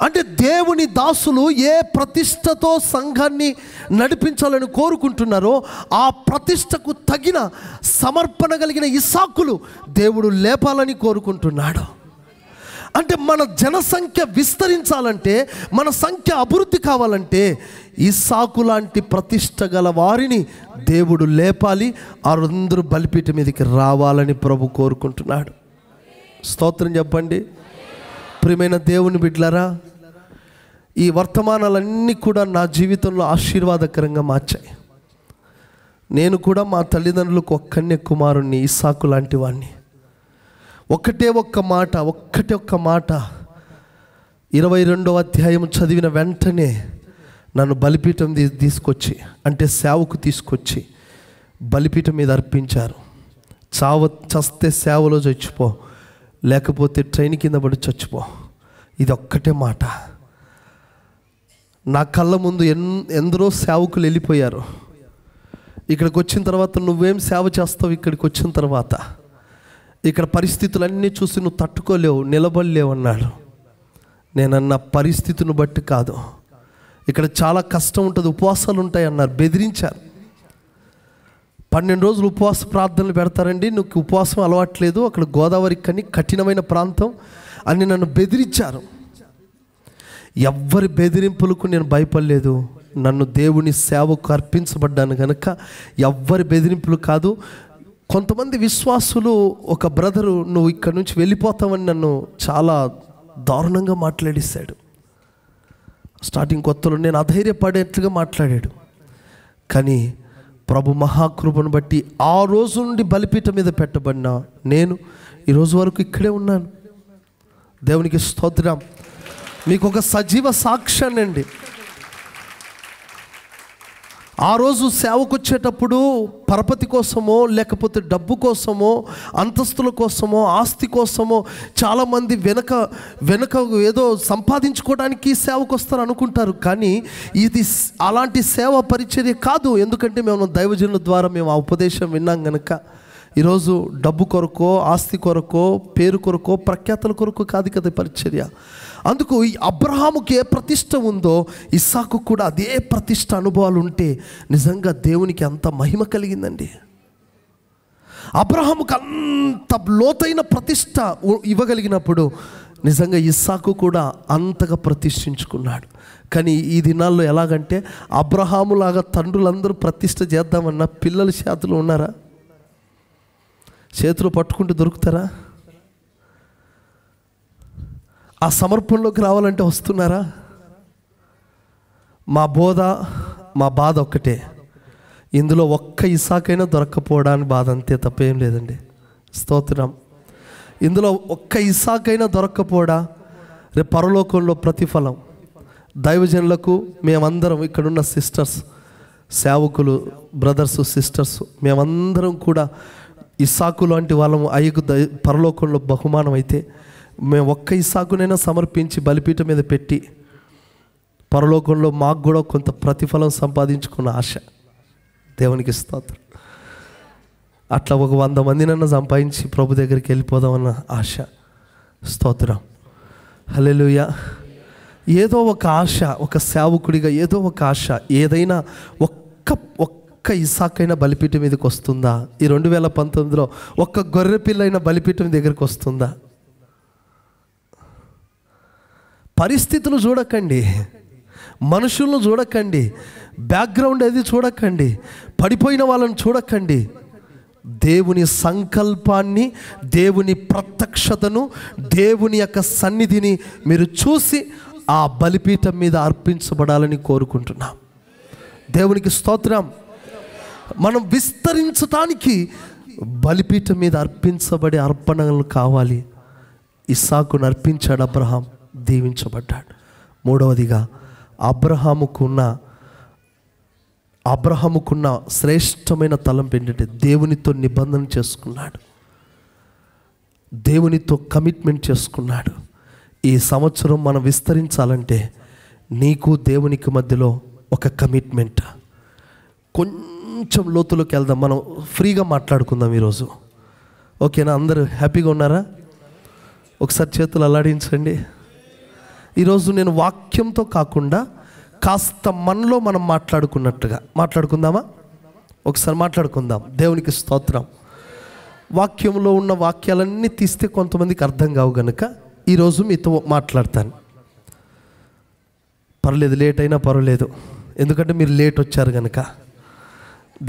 Speaker 1: అంటే దేవుని దాసులు ఏ ప్రతిష్టతో సంఘాన్ని నడిపించాలని కోరుకుంటున్నారో ఆ ప్రతిష్టకు తగిన సమర్పణ కలిగిన ఇస్సాకులు దేవుడు లేపాలని కోరుకుంటున్నాడు. అంటే మన జనసంఖ్య విస్తరించాలంటే, మన సంఖ్య అభివృద్ధి కావాలంటే ఇస్సాకు లాంటి ప్రతిష్ట గల వారిని దేవుడు లేపాలి. అందరూ బలిపీఠం మీదకి రావాలని ప్రభు కోరుకుంటున్నాడు. స్తోత్రం చెప్పండి. ప్రియమైన దేవుని బిడ్డలారా, ఈ వర్తమానాలన్నీ కూడా నా జీవితంలో ఆశీర్వాదకరంగా మార్చాయి. నేను కూడా మా తల్లిదండ్రులకు ఒక్కనే కుమారుణ్ణి, ఇస్సాకు లాంటి వాడిని. ఒక్కటే ఒక్క మాట 22వ అధ్యాయం చదివిన వెంటనే నన్ను బలిపీఠం తీసుకొచ్చి, అంటే సేవకు తీసుకొచ్చి బలిపీఠం మీద అర్పించారు. చస్తే సేవలో చచ్చిపో, లేకపోతే ట్రైన్ కింద పడి చచ్చిపో. ఇది ఒక్కటే మాట. నా కళ్ళ ముందు ఎందరో సేవకులు వెళ్ళిపోయారు. ఇక్కడికి వచ్చిన తర్వాత నువ్వేం సేవ చేస్తావు? ఇక్కడికి వచ్చిన తర్వాత ఇక్కడ పరిస్థితులన్నీ చూసి నువ్వు తట్టుకోలేవు, నిలబడలేవు అన్నాడు. నేనన్న పరిస్థితిని బట్టి కాదు, ఇక్కడ చాలా కష్టం ఉంటుంది, ఉపవాసాలు ఉంటాయి అన్నారు. బెదిరించారు. 12 రోజులు ఉపవాస ప్రార్థనలు పెడతారండి, నువ్వు ఉపవాసం అలవాట్లేదు, అక్కడ గోదావరి కని కఠినమైన ప్రాంతం అని నన్ను బెదిరించారు. ఎవ్వరి బెదిరింపులకు నేను భయపడలేదు. నన్ను దేవుని సేవకు అర్పించబడ్డాను కనుక ఎవ్వరి బెదిరింపులు కాదు. కొంతమంది విశ్వాసులు, ఒక బ్రదరు నువ్వు ఇక్కడ నుంచి వెళ్ళిపోతావని నన్ను చాలా దారుణంగా మాట్లాడేశాడు. స్టార్టింగ్ కొత్తలో నేను అధైర్యపడేట్లుగా మాట్లాడాడు. కానీ ప్రభు మహాకృపను బట్టి ఆ రోజు నుండి బలిపీఠం మీద పెట్టబడిన నేను ఈరోజు వరకు ఇక్కడే ఉన్నాను. దేవునికి స్తోత్రం. మీకు ఒక సజీవ సాక్ష్యాన్ని అండి. ఆ రోజు సేవకు వచ్చేటప్పుడు పరపతి కోసమో, లేకపోతే డబ్బు కోసమో, అంతస్తుల కోసమో, ఆస్తి కోసమో చాలామంది వెనక ఏదో సంపాదించుకోవడానికి సేవకు వస్తారు అనుకుంటారు. కానీ ఇది అలాంటి సేవ పరిచర్య కాదు. ఎందుకంటే మేము దైవజనుల ద్వారా మేము ఆ ఉపదేశం విన్నాం కనుక ఈరోజు డబ్బు కొరకో, ఆస్తి కొరకో, పేరు కొరకో, ప్రఖ్యాతల కొరకు కాదు కదా పరిచర్య. అందుకు ఈ అబ్రహాముకి ఏ ప్రతిష్ట ఉందో ఇస్సాకు కూడా అదే ప్రతిష్ట అనుభవాలు ఉంటే నిజంగా దేవునికి అంత మహిమ కలిగిందండి. అబ్రహాముకు అంత లోతైన ప్రతిష్ట ఇవ్వగలిగినప్పుడు నిజంగా ఇస్సాకు కూడా అంతగా ప్రతిష్ఠించుకున్నాడు. కానీ ఈ దినాల్లో ఎలాగంటే అబ్రహాములాగా తండ్రులందరూ ప్రతిష్ట చేద్దామన్న పిల్లల చేతులు ఉన్నారా? చేతులు పట్టుకుంటూ దొరుకుతారా? ఆ సమర్పణలోకి రావాలంటే వస్తున్నారా? మా బాధ ఒక్కటే, ఇందులో ఒక్క ఇస్సాకైనా దొరక్కపోవడానికి బాధ, అంతే, తప్పేం లేదండి. స్తోత్రం. ఇందులో ఒక్క ఇస్సాకైనా దొరక్కపోవడా? రేపు పరలోకంలో ప్రతిఫలం దైవజనులకు, మేమందరం ఇక్కడున్న సిస్టర్స్, సేవకులు, బ్రదర్స్, సిస్టర్స్, మేమందరం కూడా ఇస్సాకు లాంటి వాళ్ళము అయ్యకు పరలోకంలో బహుమానం అయితే మేము ఒక్క ఇస్సాకునైనా సమర్పించి బలిపీఠం మీద పెట్టి పరలోకంలో మాకు కూడా కొంత ప్రతిఫలం సంపాదించుకున్న ఆశ. దేవునికి స్తోత్రం. అట్లా ఒక 100 మందినన్నా సంపాదించి ప్రభు దగ్గరికి వెళ్ళిపోదామన్న ఆశ. స్తోత్రం. హల్లెలూయా. ఏదో ఒక ఆశ, ఒక సేవకుడిగా ఏదో ఒక ఆశ, ఏదైనా ఒక్క ఇస్సాకైనా బలిపీఠం మీదకి వస్తుందా? ఈ 2019లో ఒక్క గొర్రె పిల్లైన బలిపీఠం దగ్గరికి వస్తుందా? పరిస్థితులు చూడకండి, మనుషులను చూడకండి, బ్యాక్గ్రౌండ్ ఏది చూడకండి, పడిపోయిన వాళ్ళని చూడకండి. దేవుని సంకల్పాన్ని, దేవుని ప్రత్యక్షతను, దేవుని యొక్క సన్నిధిని మీరు చూసి ఆ బలిపీఠం మీద అర్పించబడాలని కోరుకుంటున్నాం. దేవునికి స్తోత్రం. మనం విస్తరించటానికి బలిపీఠం మీద అర్పించబడే అర్పణలు కావాలి. ఇస్సాకును అర్పించాడు అబ్రహాం, దీవించబడ్డాడు. మూడవదిగా అబ్రహాముకున్న శ్రేష్టమైన తలంపు ఏంటంటే దేవునితో నిబంధన చేసుకున్నాడు, దేవునితో కమిట్మెంట్ చేసుకున్నాడు. ఈ సంవత్సరం మనం విస్తరించాలంటే నీకు దేవునికి మధ్యలో ఒక కమిట్మెంట్. కొంచెం లోతులోకి వెళ్దాం, మనం ఫ్రీగా మాట్లాడుకుందాం ఈరోజు. ఓకేనా? అందరూ హ్యాపీగా ఉన్నారా? ఒకసారి చేతులు అల్లాడించండి. ఈరోజు నేను వాక్యంతో కాకుండా కాస్త మనలో మనం మాట్లాడుకున్నట్టుగా మాట్లాడుకుందామా? ఒకసారి మాట్లాడుకుందాం. దేవునికి స్తోత్రం. వాక్యంలో ఉన్న వాక్యాలన్నీ తీస్తే కొంతమందికి అర్థం కావు కనుక ఈరోజు మీతో మాట్లాడతాను. పర్లేదు, లేట్ అయినా పర్వాలేదు, ఎందుకంటే మీరు లేట్ వచ్చారు కనుక.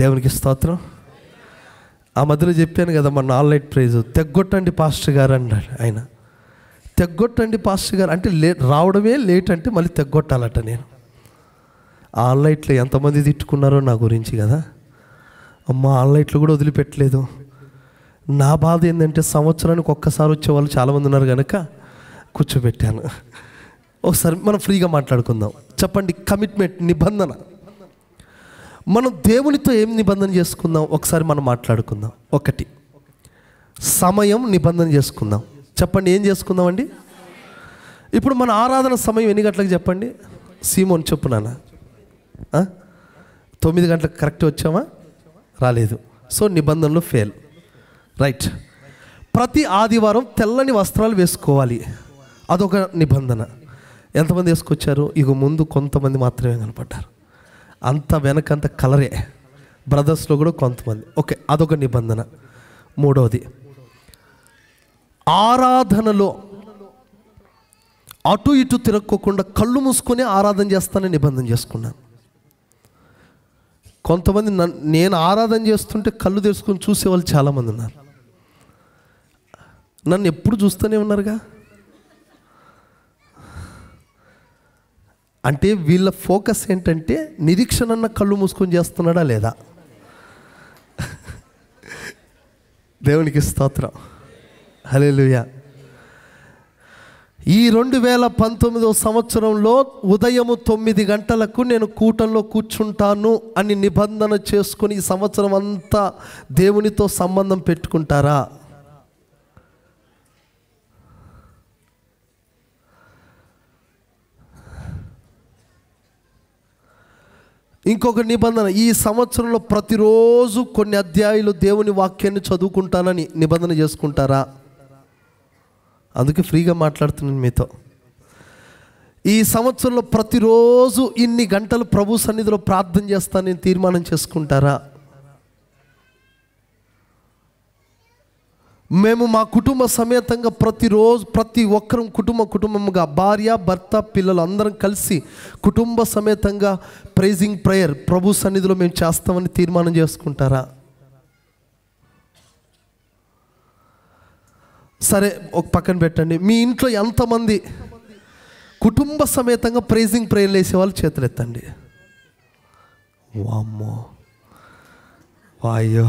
Speaker 1: దేవునికి స్తోత్రం. ఆ మధ్యలో చెప్పాను కదా, మన ఆన్లైన్ ప్రైజ్ తెగ్గొట్టండి పాస్టర్ గారు అన్నాడు ఆయన. తెగ్గొట్టండి పాస్టర్ గారు అంటే రావడమే లేట్ అంటే మళ్ళీ తెగ్గొట్టాలట. నేను ఆన్లైన్లో ఎంతమంది తిట్టుకున్నారో నా గురించి కదా. అమ్మ, ఆన్లైన్లో కూడా వదిలిపెట్టలేదు. నా బాధ ఏంటంటే సంవత్సరానికి ఒక్కసారి వచ్చే వాళ్ళు చాలామంది ఉన్నారు కనుక కూర్చోబెట్టాను. ఒకసారి మనం ఫ్రీగా మాట్లాడుకుందాం. చెప్పండి, కమిట్మెంట్, నిబంధన. మనం దేవునితో ఏం నిబంధన చేసుకుందాం ఒకసారి మనం మాట్లాడుకుందాం. ఒకటి, సమయం నిబంధన చేసుకుందాం. చెప్పండి, ఏం చేసుకుందామండి? ఇప్పుడు మన ఆరాధన సమయం ఎన్ని గంటలకు చెప్పండి? సీమోన్ చెప్పు నాన్న. 9 గంటలకు కరెక్ట్ వచ్చామా? రాలేదు. సో నిబంధనలు ఫెయిల్. రైట్. ప్రతి ఆదివారం తెల్లని వస్త్రాలు వేసుకోవాలి, అదొక నిబంధన. ఎంతమంది వేసుకొచ్చారు? ఇక ముందు కొంతమంది మాత్రమే కనపడ్డారు, అంత వెనకంత కలరే. బ్రదర్స్లో కూడా కొంతమంది. ఓకే, అదొక నిబంధన. మూడవది, ఆరాధనలో అటు ఇటు తిరక్కోకుండా కళ్ళు మూసుకొని ఆరాధన చేస్తానని నిబంధన చేసుకున్నాను. కొంతమంది నేను ఆరాధన చేస్తుంటే కళ్ళు తెరుచుకొని చూసేవాళ్ళు చాలామంది ఉన్నారు. నన్ను ఎప్పుడు చూస్తూనే ఉన్నారుగా. అంటే వీళ్ళ ఫోకస్ ఏంటంటే నిరీక్షణ అన్న కళ్ళు మూసుకొని చేస్తున్నాడా లేదా? దేవునికి స్తోత్రం. హల్లెలూయా. ఈ 2019 సంవత్సరంలో ఉదయము 9 గంటలకు నేను కూటంలో కూర్చుంటాను అని నిబంధన చేసుకుని ఈ సంవత్సరం అంతా దేవునితో సంబంధం పెట్టుకుంటారా? ఇంకొక నిబంధన, ఈ సంవత్సరంలో ప్రతిరోజు కొన్ని అధ్యాయులు దేవుని వాక్యాన్ని చదువుకుంటానని నిబంధన చేసుకుంటారా? అందుకే ఫ్రీగా మాట్లాడుతున్నాను మీతో. ఈ సంవత్సరంలో ప్రతిరోజు ఇన్ని గంటలు ప్రభు సన్నిధిలో ప్రార్థన చేస్తానని తీర్మానం చేసుకుంటారా? మేము మా కుటుంబ సమేతంగా ప్రతిరోజు ప్రతి ఒక్కరం కుటుంబముగా భార్య, భర్త, పిల్లలు అందరం కలిసి కుటుంబ సమేతంగా ప్రైజింగ్ ప్రేయర్ ప్రభు సన్నిధిలో మేము చేస్తామని తీర్మానం చేసుకుంటారా? సరే, ఒక పక్కన పెట్టండి. మీ ఇంట్లో ఎంతమంది కుటుంబ సమేతంగా ప్రైజింగ్ ప్రేయర్లు వేసేవాళ్ళు చేతులు ఎత్తండి. వామ్మో, వాయ్యో.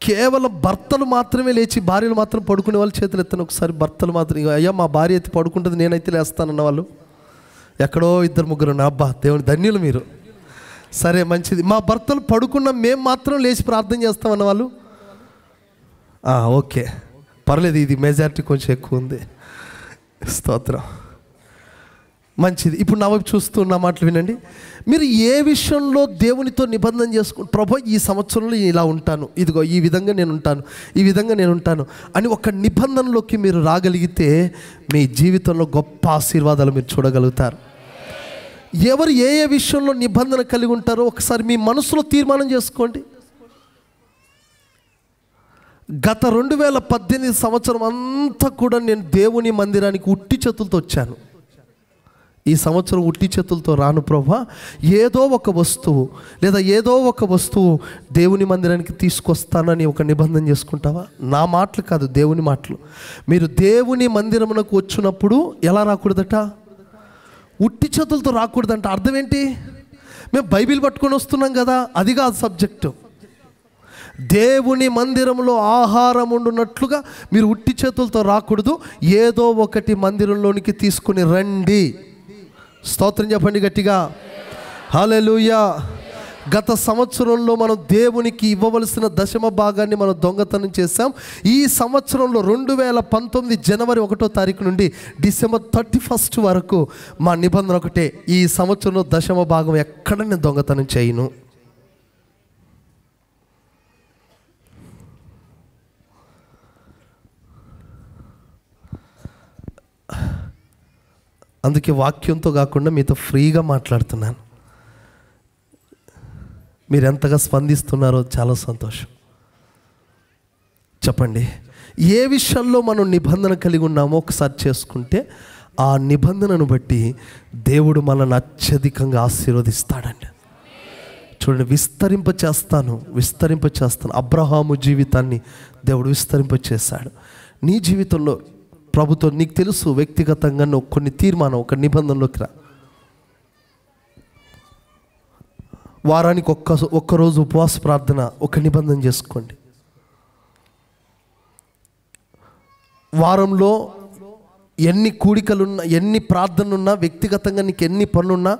Speaker 1: కేవలం భర్తలు మాత్రమే లేచి భార్యలు మాత్రం పడుకునే వాళ్ళు చేతులు ఎత్తాను ఒకసారి. భర్తలు మాత్రం, అయ్యా మా భార్య అయితే పడుకుంటుంది, నేనైతే లేస్తానన్న వాళ్ళు ఎక్కడో 2-3 ఉన్నారు. అబ్బా దేవుని ధన్యులు మీరు. సరే మంచిది. మా భర్తలు పడుకున్న మేము మాత్రం లేచి ప్రార్థన చేస్తామన్న వాళ్ళు ఓకే పర్లేదు, ఇది మెజారిటీ కొంచెం ఎక్కువ ఉంది. స్తోత్రం. మంచిది. ఇప్పుడు నా వైపు చూస్తున్న మాటలు వినండి. మీరు ఏ విషయంలో దేవునితో నిబంధన ప్రభు ఈ సంవత్సరంలో ఇలా ఉంటాను, ఇదిగో ఈ విధంగా నేను ఉంటాను, ఈ విధంగా నేను ఉంటాను అని ఒక నిబంధనలోకి మీరు రాగలిగితే మీ జీవితంలో గొప్ప ఆశీర్వాదాలు మీరు చూడగలుగుతారు. ఎవరు ఏ ఏ విషయంలో నిబంధన కలిగి ఉంటారో ఒకసారి మీ మనసులో తీర్మానం చేసుకోండి. గత 2018 సంవత్సరం అంతా కూడా నేను దేవుని మందిరానికి ఉట్టి చేతులతో వచ్చాను. ఈ సంవత్సరం ఉట్టి చేతులతో రాను ప్రభా, ఏదో ఒక వస్తువు లేదా ఏదో ఒక వస్తువు దేవుని మందిరానికి తీసుకొస్తానని ఒక నిబంధన చేసుకుంటావా? నా మాటలు కాదు, దేవుని మాటలు. మీరు దేవుని మందిరమునకు వచ్చినప్పుడు ఎలా రాకూడదట? ఉట్టి చేతులతో రాకూడదంట. అర్థం ఏంటి? మేము బైబిల్ పట్టుకొని వస్తున్నాం కదా, అది కాదు సబ్జెక్టు. దేవుని మందిరంలో ఆహారం ఉండున్నట్లుగా మీరు ఉట్టి చేతులతో రాకూడదు. ఏదో ఒకటి మందిరంలోనికి తీసుకుని రండి. స్తోత్రం చెప్పండి గట్టిగా. హల్లెలూయా. గత సంవత్సరంలో మనం దేవునికి ఇవ్వవలసిన దశమ భాగాన్ని మనం దొంగతనం చేశాం. ఈ సంవత్సరంలో 2019 జనవరి 1వ తారీఖు నుండి డిసెంబర్ 31 వరకు మా నిబంధన ఒకటే, ఈ సంవత్సరంలో దశమ భాగం ఎక్కడ నేను దొంగతనం చేయను. అందుకే వాక్యంతో కాకుండా మీతో ఫ్రీగా మాట్లాడుతున్నాను. మీరు ఎంతగా స్పందిస్తున్నారో చాలా సంతోషం. చెప్పండి, ఏ విషయంలో మనం నిబంధన కలిగి ఉన్నామో ఒకసారి చేసుకుంటే ఆ నిబంధనను బట్టి దేవుడు మనల్ని అత్యధికంగా ఆశీర్వదిస్తాడండి. చూడండి, విస్తరింప చేస్తాను. అబ్రహాము జీవితాన్ని దేవుడు విస్తరింపచేశాడు. నీ జీవితంలో ప్రభుత్వం నీకు తెలుసు, వ్యక్తిగతంగా కొన్ని తీర్మానం, ఒక నిబంధనలోకి రా. వారానికి ఒక్కరోజు ఉపవాస ప్రార్థన ఒక నిబంధన చేసుకోండి. వారంలో ఎన్ని కూడికలున్నా, ఎన్ని ప్రార్థనలున్నా, వ్యక్తిగతంగా నీకు ఎన్ని పనులున్నా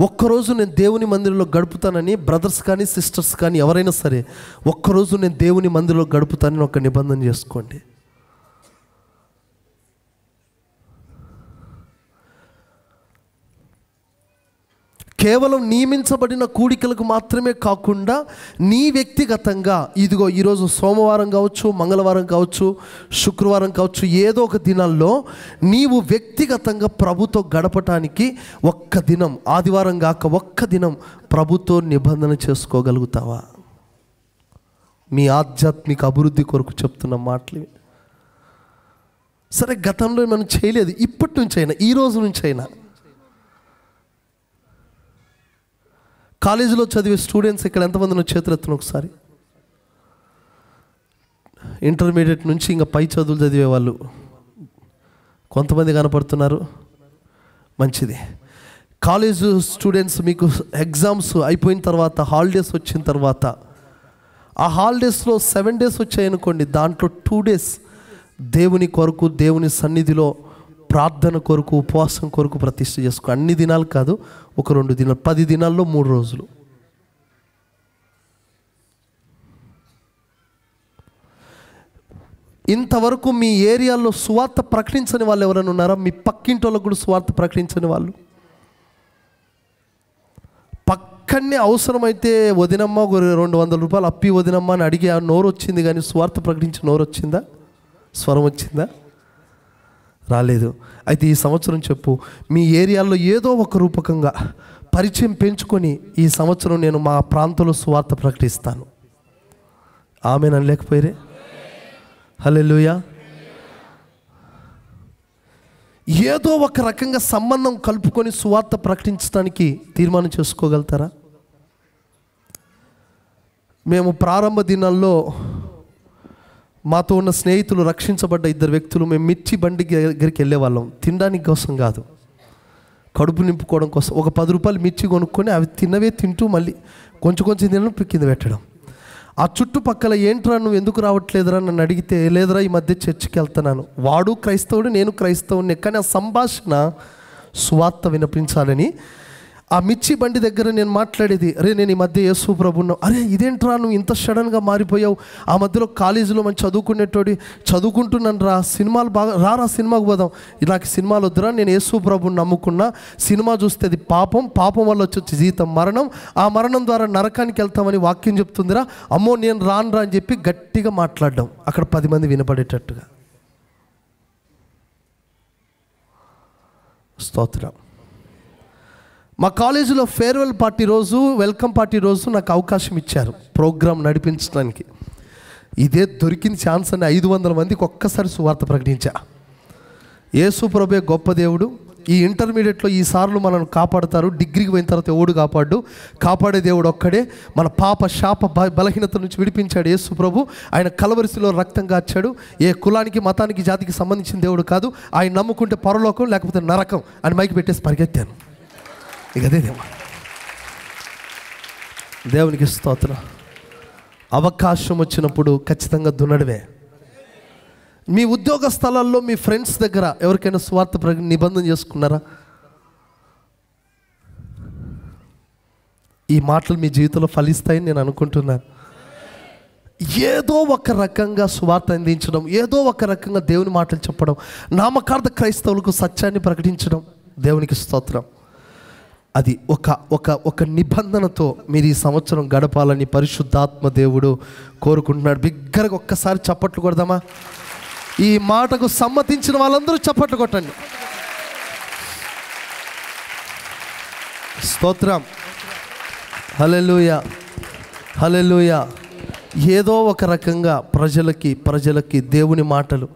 Speaker 1: ఒక్కరోజు నేను దేవుని మందిరంలో గడుపుతానని బ్రదర్స్ కానీ సిస్టర్స్ కానీ ఎవరైనా సరే ఒక్కరోజు నేను దేవుని మందిరంలో గడుపుతానని ఒక నిబంధన చేసుకోండి. కేవలం నియమించబడిన కూడికలకు మాత్రమే కాకుండా నీ వ్యక్తిగతంగా, ఇదిగో ఈరోజు సోమవారం కావచ్చు, మంగళవారం కావచ్చు, శుక్రవారం కావచ్చు, ఏదో ఒక దినాల్లో నీవు వ్యక్తిగతంగా ప్రభుతో గడపటానికి ఒక్క దినం, ఆదివారం కాక ఒక్క దినం ప్రభుతో నిబంధన చేసుకోగలుగుతావా? మీ ఆధ్యాత్మిక అభివృద్ధి కొరకు చెప్తున్న మాటలు. సరే, గతంలో మనం చేయలేదు, ఇప్పటి నుంచి అయినా, ఈ రోజు నుంచి అయినా కాలేజీలో చదివే స్టూడెంట్స్ ఇక్కడ ఎంతమంది చేతులెత్తున ఒకసారి. ఇంటర్మీడియట్ నుంచి ఇంకా పై చదువులు చదివే వాళ్ళు కొంతమంది కనపడుతున్నారు. మంచిది. కాలేజ్ స్టూడెంట్స్, మీకు ఎగ్జామ్స్ అయిపోయిన తర్వాత, హాలిడేస్ వచ్చిన తర్వాత, ఆ హాలిడేస్లో 7 days వచ్చాయనుకోండి, దాంట్లో 2 days దేవుని కొరకు, దేవుని సన్నిధిలో ప్రార్థన కొరకు, ఉపవాసం కొరకు ప్రతిష్ఠ చేసుకో. అన్ని దినాలు కాదు, ఒక 2 దినాలు, 10 దినాల్లో 3 రోజులు. ఇంతవరకు మీ ఏరియాలో సువార్త ప్రకటించని వాళ్ళు ఎవరైనా ఉన్నారా? మీ పక్కింటి వాళ్ళకు కూడా సువార్త ప్రకటించని వాళ్ళు? పక్కనే అవసరమైతే వదినమ్మ 200 రూపాయలు అప్పి వదినమ్మ అని అడిగి ఆ నోరు వచ్చింది, కానీ సువార్త ప్రకటించి నోరు వచ్చిందా? స్వరం వచ్చిందా? రాలేదు. అయితే ఈ సంవత్సరం చెప్పు, మీ ఏరియాలో ఏదో ఒక రూపకంగా పరిచయం పెంచుకొని ఈ సంవత్సరం నేను మా ప్రాంతంలో సువార్త ప్రకటిస్తాను. ఆమెన్ అనలేకపోయారే? హల్లెలూయా. ఏదో ఒక రకంగా సంబంధం కలుపుకొని సువార్త ప్రకటించడానికి తీర్మానం చేసుకోగలుగుతారా? మేము ప్రారంభ దినాల్లో మాతో ఉన్న స్నేహితులు, రక్షించబడ్డ 2 వ్యక్తులు, మేము మిర్చి బండి దగ్గరికి వెళ్ళే వాళ్ళం. తినడానికి కోసం కాదు, కడుపు నింపుకోవడం కోసం. ఒక 10 రూపాయలు మిర్చి కొనుక్కొని అవి తిన్నవే తింటూ మళ్ళీ కొంచెం తినడం, కింద పెట్టడం. ఆ చుట్టుపక్కల ఏంట్రా నువ్వు ఎందుకు రావట్లేదురా నన్ను అడిగితే, లేదురా ఈ మధ్య చర్చికి వెళ్తున్నాను. వాడు క్రైస్తవుడు, నేను క్రైస్తవుని, కానీ ఆ సంభాషణ సువార్త వినిపించాలని ఆ మిర్చి బండి దగ్గర నేను మాట్లాడేది, అరే నేను ఈ మధ్య యేసు ప్రభున్నా, అరే ఇదేంట్రా నువ్వు ఇంత సడన్గా మారిపోయావు, ఆ మధ్యలో కాలేజీలో మంచి చదువుకునేటోడి, చదువుకుంటున్నాను రా, సినిమాలు బాగా రారా సినిమాకు పోదాం, నాకు సినిమాలు వద్దురా, నేను యేసు ప్రభుని నమ్ముకున్నా, సినిమా చూస్తే అది పాపం, పాపం వల్ల వచ్చే జీవితం మరణం, ఆ మరణం ద్వారా నరకానికి వెళ్తామని వాక్యం చెప్తుందిరా, అమ్మో నేను రానురా అని చెప్పి గట్టిగా మాట్లాడడం, అక్కడ 10 మంది వినపడేటట్టుగా. స్తోత్రం. మా కాలేజీలో ఫేర్వెల్ పార్టీ రోజు, వెల్కమ్ పార్టీ రోజు నాకు అవకాశం ఇచ్చారు ప్రోగ్రాం నడిపించడానికి. ఇదే దొరికిన ఛాన్స్ అని 500 మందికి ఒక్కసారి సువార్త ప్రకటించా. యేసు ప్రభువే గొప్ప దేవుడు. ఈ ఇంటర్మీడియట్లో ఈసార్లు మనల్ని కాపాడుతారు, డిగ్రీకి పోయిన తర్వాత ఎవడు కాపాడే దేవుడు ఒక్కడే. మన పాప శాప బలహీనత నుంచి విడిపించాడు యేసు ప్రభు. ఆయన కలవరిశిలో రక్తం కార్చాడు. ఏ కులానికి, మతానికి, జాతికి సంబంధించిన దేవుడు కాదు. ఆయన నమ్ముకుంటే పరలోకం, లేకపోతే నరకం అని మైకి పెట్టేసి పరిగెత్తాను. ఇక అదే దేవునికి స్తోత్రం. అవకాశం వచ్చినప్పుడు ఖచ్చితంగా దున్నడమే. మీ ఉద్యోగ స్థలాల్లో మీ ఫ్రెండ్స్ దగ్గర ఎవరికైనా స్వార్థ నిబంధన చేసుకున్నారా? ఈ మాటలు మీ జీవితంలో ఫలిస్తాయని నేను అనుకుంటున్నాను. ఏదో ఒక రకంగా సువార్త అందించడం, ఏదో ఒక రకంగా దేవుని మాటలు చెప్పడం, నామకార్థ క్రైస్తవులకు సత్యాన్ని ప్రకటించడం, దేవునికి స్తోత్రం. అది ఒక నిబంధనతో మీరు ఈ సంవత్సరం గడపాలని పరిశుద్ధాత్మ దేవుడు కోరుకుంటున్నాడు. బిగ్గరగా ఒక్కసారి చప్పట్లు కొడదామా? ఈ మాటకు సమ్మతించిన వాళ్ళందరూ చప్పట్లు కొట్టండి. స్తోత్రం. హల్లెలూయా, హల్లెలూయా. ఏదో ఒక రకంగా ప్రజలకి దేవుని మాటలు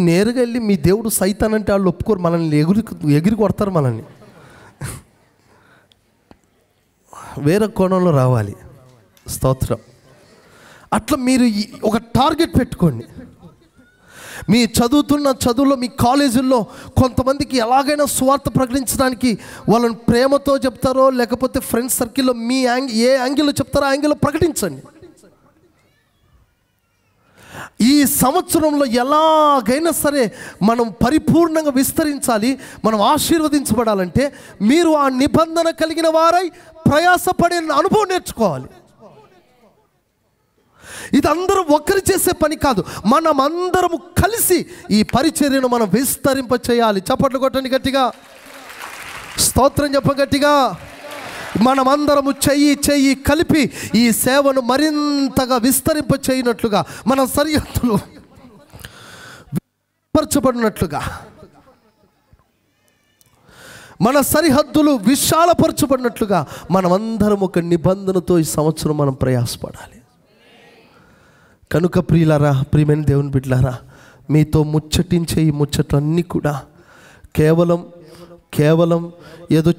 Speaker 1: నేరుగా వెళ్ళి, మీ దేవుడు సైతాన్ అంటే వాళ్ళు ఒప్పుకోరు, మనల్ని ఎగిరి కొడతారు, మనల్ని వేరే కోణంలో రావాలి. స్తోత్రం. అట్లా మీరు ఒక టార్గెట్ పెట్టుకోండి. మీ చదువుతున్న చదువులో, మీ కాలేజీల్లో కొంతమందికి ఎలాగైనా సువార్త ప్రకటించడానికి వాళ్ళని ప్రేమతో చెప్తారో, లేకపోతే ఫ్రెండ్స్ సర్కిల్లో మీ ఏ యాంగిల్లో చెప్తారో ఆ యాంగిల్లో ప్రకటించండి. ఈ సంవత్సరంలో ఎలాగైనా సరే మనం పరిపూర్ణంగా విస్తరించాలి, మనం ఆశీర్వదించబడాలంటే మీరు ఆ నిబంధన కలిగిన వారై ప్రయాసపడే అనుభవం నేర్చుకోవాలి. ఇది అందరూ ఒకరు చేసే పని కాదు, మనం అందరము కలిసి ఈ పరిచర్యను మనం విస్తరింప చేయాలి. చప్పట్లు కొట్టండి గట్టిగా, స్తోత్రం చెప్ప గట్టిగా. మనమందరము చెయ్యి కలిపి ఈ సేవను మరింతగా విస్తరింప చేయనట్లుగా, మన సరిహద్దులు పరచబడినట్లుగా, మన సరిహద్దులు విశాలపరచబడినట్లుగా మనమందరం ఒక నిబంధనతో ఈ సంవత్సరం మనం ప్రయాసపడాలి. కనుక ప్రియులారా, ప్రియమైన దేవుని బిడ్డలారా, మీతో ముచ్చటించే ఈ ముచ్చట్లన్నీ కూడా కేవలం ఏదో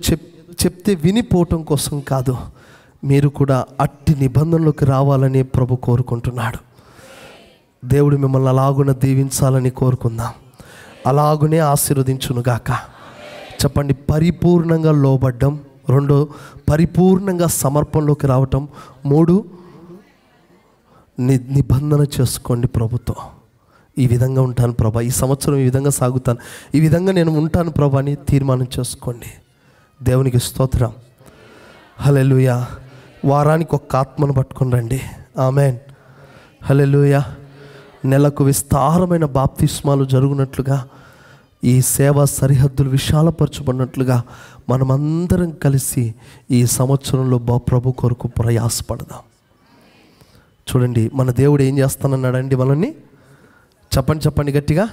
Speaker 1: చెప్తే వినిపోవటం కోసం కాదు, మీరు కూడా అట్టి నిబంధనలోకి రావాలని ప్రభు కోరుకుంటున్నాడు. దేవుడు మిమ్మల్ని అలాగున దీవించాలని కోరుకుందాం, అలాగునే ఆశీర్వదించునుగాక. చెప్పండి. పరిపూర్ణంగా లోబడ్డం, 2 పరిపూర్ణంగా సమర్పణలోకి రావటం, 3 నిబంధన చేసుకోండి ప్రభుతో. ఈ విధంగా ఉంటాను ప్రభా, ఈ సంవత్సరం ఈ విధంగా సాగుతాను, ఈ విధంగా నేను ఉంటాను ప్రభా అని తీర్మానం చేసుకోండి. దేవునికి స్తోత్రం. హల్లెలూయా. వారానికి ఒక ఆత్మను పట్టుకొని రండి. ఆమెన్. హల్లెలూయా. నెలకు విస్తారమైన బాప్తిస్మాలు జరుగునట్లుగా, ఈ సేవా సరిహద్దులు విశాలపరచబడినట్లుగా మనమందరం కలిసి ఈ సంవత్సరంలో ప్రభు కొరకు ప్రయాసపడదాం. చూడండి, మన దేవుడు ఏం చేస్తానన్నాడండి మనల్ని? చెప్పండి గట్టిగా.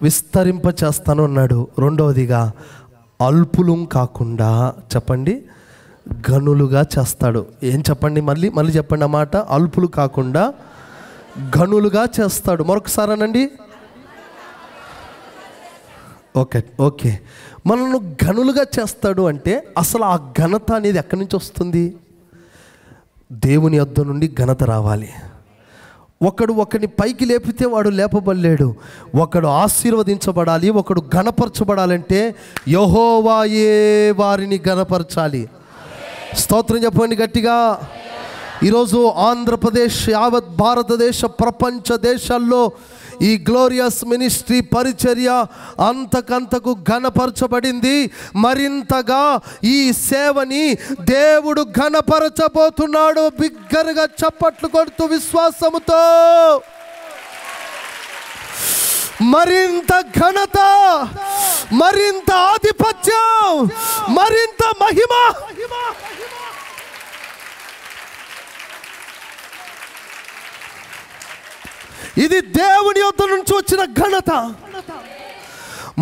Speaker 1: విస్తరింప చేస్తాను అన్నాడు. 2వదిగా అల్పులు కాకుండా, చెప్పండి, గనులుగా చేస్తాడు. ఏం చెప్పండి, మళ్ళీ చెప్పండి ఆ మాట. అల్పులు కాకుండా గనులుగా చేస్తాడు. మరొకసారి అనండి. ఓకే. మనల్ని గనులుగా చేస్తాడు అంటే అసలు ఆ ఘనత అనేది ఎక్కడి నుంచి వస్తుంది? దేవుని యొద్ద నుండి ఘనత రావాలి. ఒకడిని పైకి లేపితే వాడు లేపబడలేడు. ఒకడు ఆశీర్వదించబడాలి, ఒకడు ఘనపరచబడాలంటే యెహోవాయే వారిని ఘనపరచాలి. స్తోత్రం చెప్పండి గట్టిగా. ఈరోజు ఆంధ్రప్రదేశ్, యావత్ భారతదేశ, ప్రపంచ దేశాల్లో ఈ గ్లోరియస్ మినిస్ట్రీ పరిచర్య అంతకంతకు ఘనపరచబడింది. మరింతగా ఈ సేవని దేవుడు ఘనపరచబోతున్నాడు. బిగ్గరగా చప్పట్లు కొడుతూ విశ్వాసముతో మరింత ఘనత, మరింత ఆధిపత్యం, మరింత మహిమ ఇది దేవుని యొద్ద నుంచి వచ్చిన ఘనత.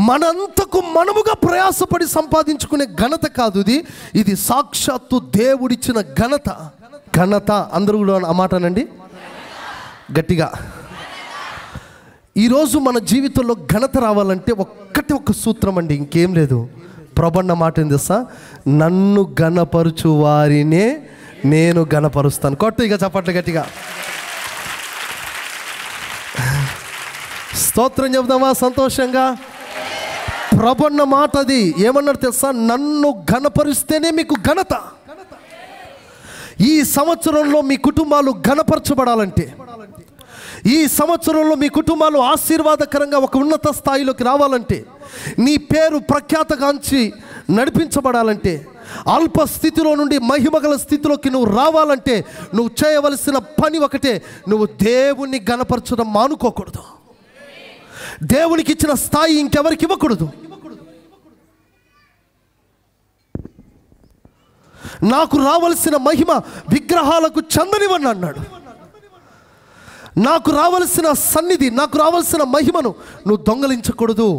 Speaker 1: మనంతకు మనముగా ప్రయాసపడి సంపాదించుకునే ఘనత కాదు ఇది సాక్షాత్తు దేవుడిచ్చిన ఘనత. ఘనత అందరూ కూడా ఆ మాటనండి గట్టిగా. ఈరోజు మన జీవితంలో ఘనత రావాలంటే ఒక్క సూత్రం అండి, ఇంకేం లేదు. ప్రభన్న మాట ఏం తెలుసా? నన్ను ఘనపరచు వారినే నేను ఘనపరుస్తాను. కొట్టు ఇక చప్పట్లు గట్టిగా. స్తోత్రం చెబుదామా సంతోషంగా? ప్రభన్న మాట అది. ఏమన్నారు తెలుసా? నన్ను ఘనపరిస్తేనే మీకు ఘనత. ఈ సంవత్సరంలో మీ కుటుంబాలు ఘనపరచబడాలంటే, ఈ సంవత్సరంలో మీ కుటుంబాలు ఆశీర్వాదకరంగా ఒక ఉన్నత స్థాయిలోకి రావాలంటే, నీ పేరు ప్రఖ్యాతగాంచి నడిపించబడాలంటే, అల్ప స్థితిలో నుండి మహిమగల స్థితిలోకి నువ్వు రావాలంటే నువ్వు చేయవలసిన పని ఒకటే, నువ్వు దేవుణ్ణి ఘనపరచడం మానుకోకూడదు. దేవునికి ఇచ్చిన స్థాయి ఇంకెవరికి ఇవ్వకూడదు. నాకు రావలసిన మహిమ విగ్రహాలకు చెందనివని అన్నాడు. నాకు రావలసిన సన్నిధి, నాకు రావలసిన మహిమను నువ్వు దొంగలించకూడదు.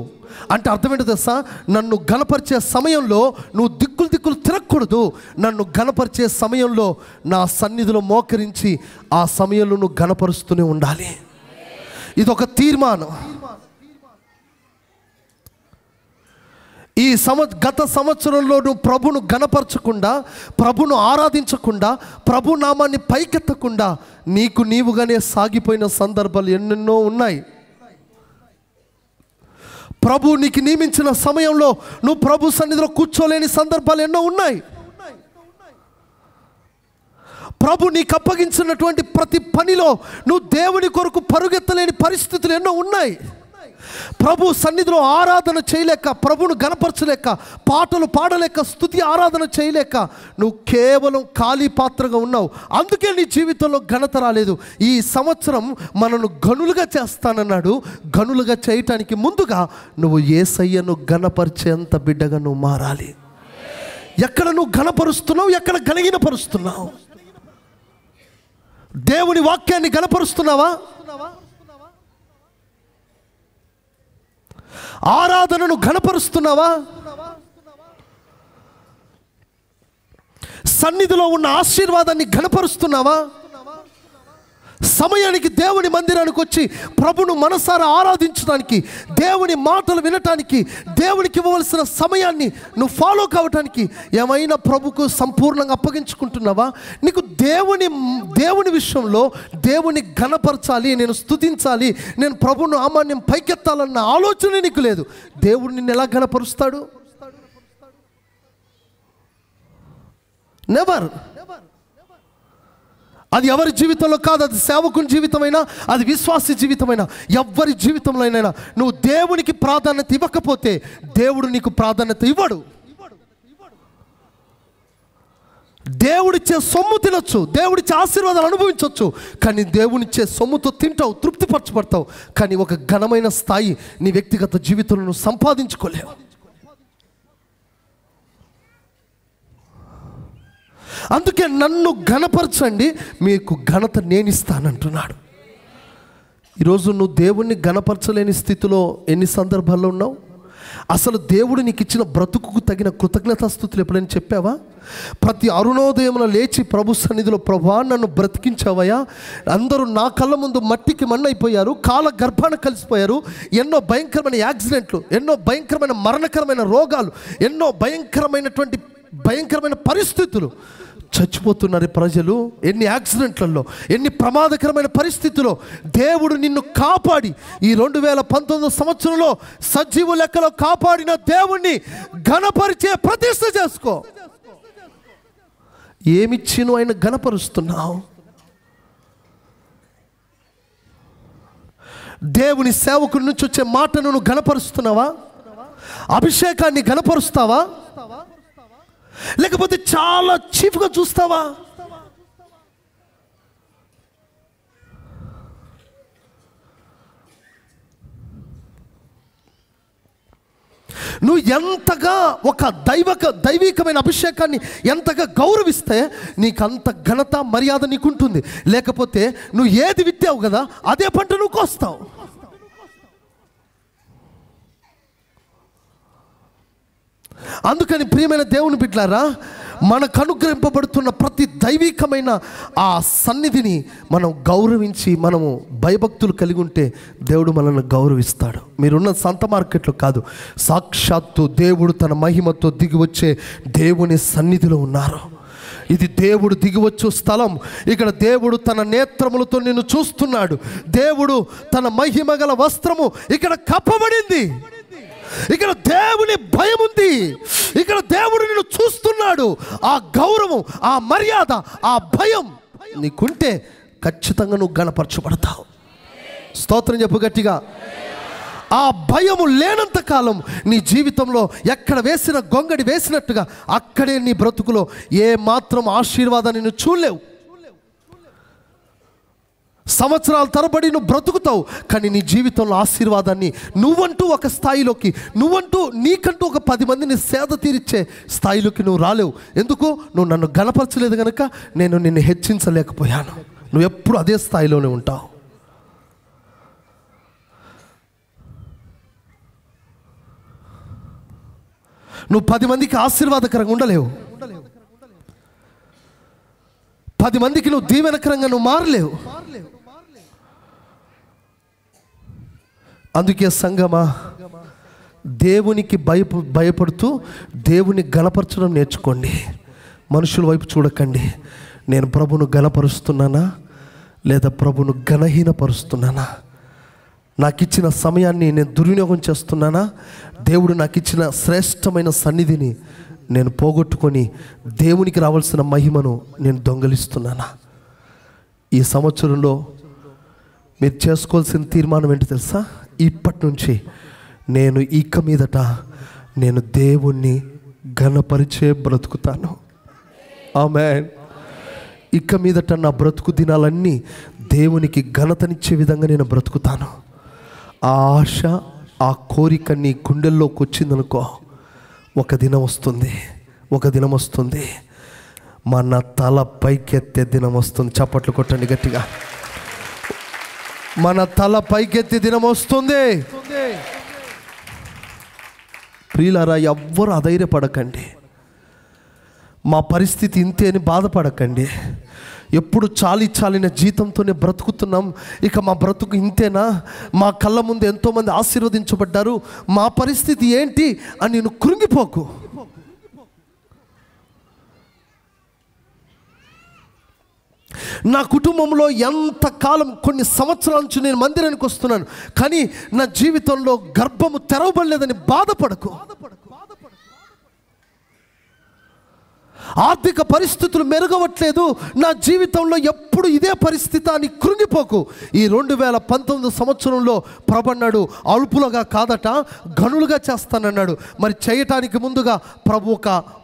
Speaker 1: అంటే అర్థం ఏంటో తెలుసా? నన్ను ఘనపరిచే సమయంలో నువ్వు దిక్కులు తిరగకూడదు. నన్ను ఘనపరిచే సమయంలో నా సన్నిధిలో మోకరించి ఆ సమయంలో నువ్వు ఘనపరుస్తూనే ఉండాలి. ఇదొక తీర్మానం. ఈ గత సంవత్సరంలో నువ్వు ప్రభును ఘనపరచకుండా, ప్రభును ఆరాధించకుండా, ప్రభు నామాన్ని పైకెత్తకుండా నీకు నీవుగానే సాగిపోయిన సందర్భాలు ఎన్నెన్నో ఉన్నాయి. ప్రభు నీకు నియమించిన సమయంలో నువ్వు ప్రభు సన్నిధిలో కూర్చోలేని సందర్భాలు ఎన్నో ఉన్నాయి. ప్రభు నీకు అప్పగించినటువంటి ప్రతి పనిలో నువ్వు దేవుని కొరకు పరుగెత్తలేని పరిస్థితులు ఎన్నో ఉన్నాయి. ప్రభు సన్నిధిలో ఆరాధన చేయలేక, ప్రభును గణపరచలేక, పాటలు పాడలేక, స్తుతి ఆరాధన చేయలేక నువ్వు కేవలం ఖాళీ పాత్రగా ఉన్నావు. అందుకే నీ జీవితంలో ఘనత రాలేదు. ఈ సంవత్సరం మనను గనులుగా చేస్తానన్నాడు. గనులుగా చేయటానికి ముందుగా నువ్వు యేసయ్యను ఘనపరిచేంత బిడ్డగా నువ్వు మారాలి. ఎక్కడ నువ్వు ఘనపరుస్తున్నావు, ఎక్కడ ఘనహీనపరుస్తున్నావు? దేవుని వాక్యాన్ని ఘనపరుస్తున్నావా? ఆరాధనను ఘనపరుస్తున్నావా? సన్నిధిలో ఉన్న ఆశీర్వాదాన్ని ఘనపరుస్తున్నావా? సమయానికి దేవుని మందిరానికి వచ్చి ప్రభును మనసారా ఆరాధించడానికి, దేవుని మాటలు వినటానికి, దేవునికి ఇవ్వవలసిన సమయాన్ని నువ్వు ఫాలో కావటానికి ఏమైనా ప్రభుకు సంపూర్ణంగా అప్పగించుకుంటున్నావా? నీకు దేవుని విషయంలో దేవుని ఘనపరచాలి, నేను స్తుతించాలి, నేను ప్రభును నామాన్ని పైకెత్తాలన్న ఆలోచన నీకు లేదు. దేవుడు నిన్ను ఎలా ఘనపరుస్తాడు? నెవర్. అది ఎవరి జీవితంలో కాదు, అది సేవకుని జీవితమైనా, అది విశ్వాస జీవితమైనా, ఎవరి జీవితంలోనైనా నువ్వు దేవునికి ప్రాధాన్యత ఇవ్వకపోతే దేవుడు నీకు ప్రాధాన్యత ఇవ్వడు. దేవుడిచ్చే సొమ్ము తినొచ్చు, దేవుడిచ్చే ఆశీర్వాదాలు అనుభవించవచ్చు, కానీ దేవునిచ్చే సొమ్ముతో తింటావు, తృప్తిపరచబడతావు, కానీ ఒక ఘనమైన స్థాయి నీ వ్యక్తిగత జీవితంలో నువ్వు సంపాదించుకోలేవు. అందుకే నన్ను ఘనపరచండి, మీకు ఘనత నేను ఇస్తానంటున్నాడు. ఈరోజు నువ్వు దేవుణ్ణి ఘనపరచలేని స్థితిలో ఎన్ని సందర్భాల్లో ఉన్నావు? అసలు దేవుడు నీకు ఇచ్చిన బ్రతుకుకు తగిన కృతజ్ఞతాస్తుతులు ఎప్పుడైనా చెప్పావా? ప్రతి అరుణోదయమున లేచి ప్రభు సన్నిధిలో, ప్రభువా నన్ను బ్రతికించావయ్యా, అందరూ నా కళ్ళ ముందు మట్టికి మన్నైపోయారు, కాల గర్భాన కలిసిపోయారు, ఎన్నో భయంకరమైన యాక్సిడెంట్లు, ఎన్నో భయంకరమైన మరణకరమైన రోగాలు, ఎన్నో భయంకరమైన పరిస్థితులు, చచ్చిపోతున్నారు ప్రజలు, ఎన్ని యాక్సిడెంట్లలో, ఎన్ని ప్రమాదకరమైన పరిస్థితుల్లో దేవుడు నిన్ను కాపాడి ఈ 2019 సంవత్సరంలో సజీవ లెక్కలో కాపాడిన దేవుణ్ణి ఘనపరిచే ప్రతిష్ఠ చేసుకో. ఏమిచ్చి నువ్వు ఆయన ఘనపరుస్తున్నావు? దేవుని సేవకుడి నుంచి వచ్చే మాటను నువ్వు ఘనపరుస్తున్నావా? అభిషేకాన్ని ఘనపరుస్తావా? లేకపోతే చాలా చీఫ్గా చూస్తావా? నువ్వు ఎంతగా ఒక దైవికమైన అభిషేకాన్ని ఎంతగా గౌరవిస్తే నీకు అంత ఘనత మర్యాద నీకుంటుంది. లేకపోతే నువ్వు ఏది విత్తావు కదా అదే పంట నువ్వు కోస్తావు. అందుకని ప్రియమైన దేవుని బిడ్డలారా, మనకు అనుగ్రహింపబడుతున్న ప్రతి దైవికమైన ఆ సన్నిధిని మనం గౌరవించి మనము భయభక్తులు కలిగి ఉంటే దేవుడు మనల్ని గౌరవిస్తాడు. మీరున్న సంత మార్కెట్లో కాదు, సాక్షాత్తు దేవుడు తన మహిమతో దిగి వచ్చే దేవుని సన్నిధిలో ఉన్నారు. ఇది దేవుడు దిగివచ్చు స్థలం. ఇక్కడ దేవుడు తన నేత్రములతో నిన్ను చూస్తున్నాడు. దేవుడు తన మహిమ గల వస్త్రము ఇక్కడ కప్పబడింది. ఇక్కడ దేవుని భయం ఉంది. ఇక్కడ దేవుడు నిన్ను చూస్తున్నాడు. ఆ గౌరవం, ఆ మర్యాద, ఆ భయం నీకుంటే ఖచ్చితంగా నువ్వు గణపరచబడతావు. స్తోత్రం చెప్పు గట్టిగా. ఆ భయము లేనంత కాలం నీ జీవితంలో ఎక్కడ వేసిన గొంగడి వేసినట్టుగా అక్కడే నీ బ్రతుకులో ఏ మాత్రం ఆశీర్వాదాన్ని నువ్వు చూడలేవు. సంవత్సరాల తరబడి నువ్వు బ్రతుకుతావు, కానీ నీ జీవితంలో ఆశీర్వాదాన్ని నువ్వంటూ ఒక స్థాయిలోకి, నువ్వంటూ నీకంటూ ఒక 10 మందిని సేద తీర్చే స్థాయిలోకి నువ్వు రాలేవు. ఎందుకు? నువ్వు నన్ను గణపరచలేదు కనుక నేను నిన్ను హెచ్చించలేకపోయాను. నువ్వు ఎప్పుడు అదే స్థాయిలోనే ఉంటావు. నువ్వు 10 మందికి ఆశీర్వాదకరంగా ఉండలేవు. 10 మందికి నువ్వు దీవెనకరంగా నువ్వు మారలేవు. అందుకే సంగమా, దేవునికి భయపడుతూ దేవుని గణపరచడం నేర్చుకోండి. మనుషుల వైపు చూడకండి. నేను ప్రభును గణపరుస్తున్నానా లేదా ప్రభును గణహీనపరుస్తున్నానా? నాకు ఇచ్చిన సమయాన్ని నేను దుర్వినియోగం చేస్తున్నానా? దేవుడు నాకు ఇచ్చిన శ్రేష్టమైన సన్నిధిని నేను పోగొట్టుకొని దేవునికి రావాల్సిన మహిమను నేను దొంగలిస్తున్నానా? ఈ సంవత్సరంలో మీరు చేసుకోవాల్సిన తీర్మానం ఏంటి తెలుసా? ఇప్పటి నుంచి నేను ఇక మీదట నేను దేవుణ్ణి ఘనపరిచే బ్రతుకుతాను. ఆమేన్. ఇక మీదట నా బ్రతుకు దినాలన్నీ దేవునికి ఘనతనిచ్చే విధంగా నేను బ్రతుకుతాను. ఆ ఆశ, ఆ కోరిక నీ గుండెల్లోకి వచ్చిందనుకో, ఒక దినం వస్తుంది, మన తల పైకెత్తే దినం వస్తుంది. చప్పట్లు కొట్టండి గట్టిగా. మన తల పైకెత్తే దినం వస్తుంది. ప్రియులారా, ఎవ్వరు అధైర్యపడకండి. మా పరిస్థితి ఇంతే అని బాధపడకండి. ఎప్పుడు చాలిన జీతంతోనే బ్రతుకుతున్నాం, ఇక మా బ్రతుకు ఇంతేనా? మా కళ్ళ ముందు ఎంతోమంది ఆశీర్వదించబడ్డారు, మా పరిస్థితి ఏంటి అని నేను కృంగిపోకు. నా కుటుంబంలో ఎంతకాలం, కొన్ని సంవత్సరాల నుంచి నేను మందిరానికి వస్తున్నాను, కానీ నా జీవితంలో గర్భము తెరవబడలేదని బాధపడకు. ఆర్థిక పరిస్థితులు మెరుగవట్లేదు, నా జీవితంలో ఎప్పుడు ఇదే పరిస్థితి అని కృంగిపోకు. ఈ 2019 సంవత్సరంలో ప్రభు అన్నాడు, అల్పులుగా కాదట గనులుగా చేస్తానన్నాడు. మరి చేయటానికి ముందుగా ప్రభు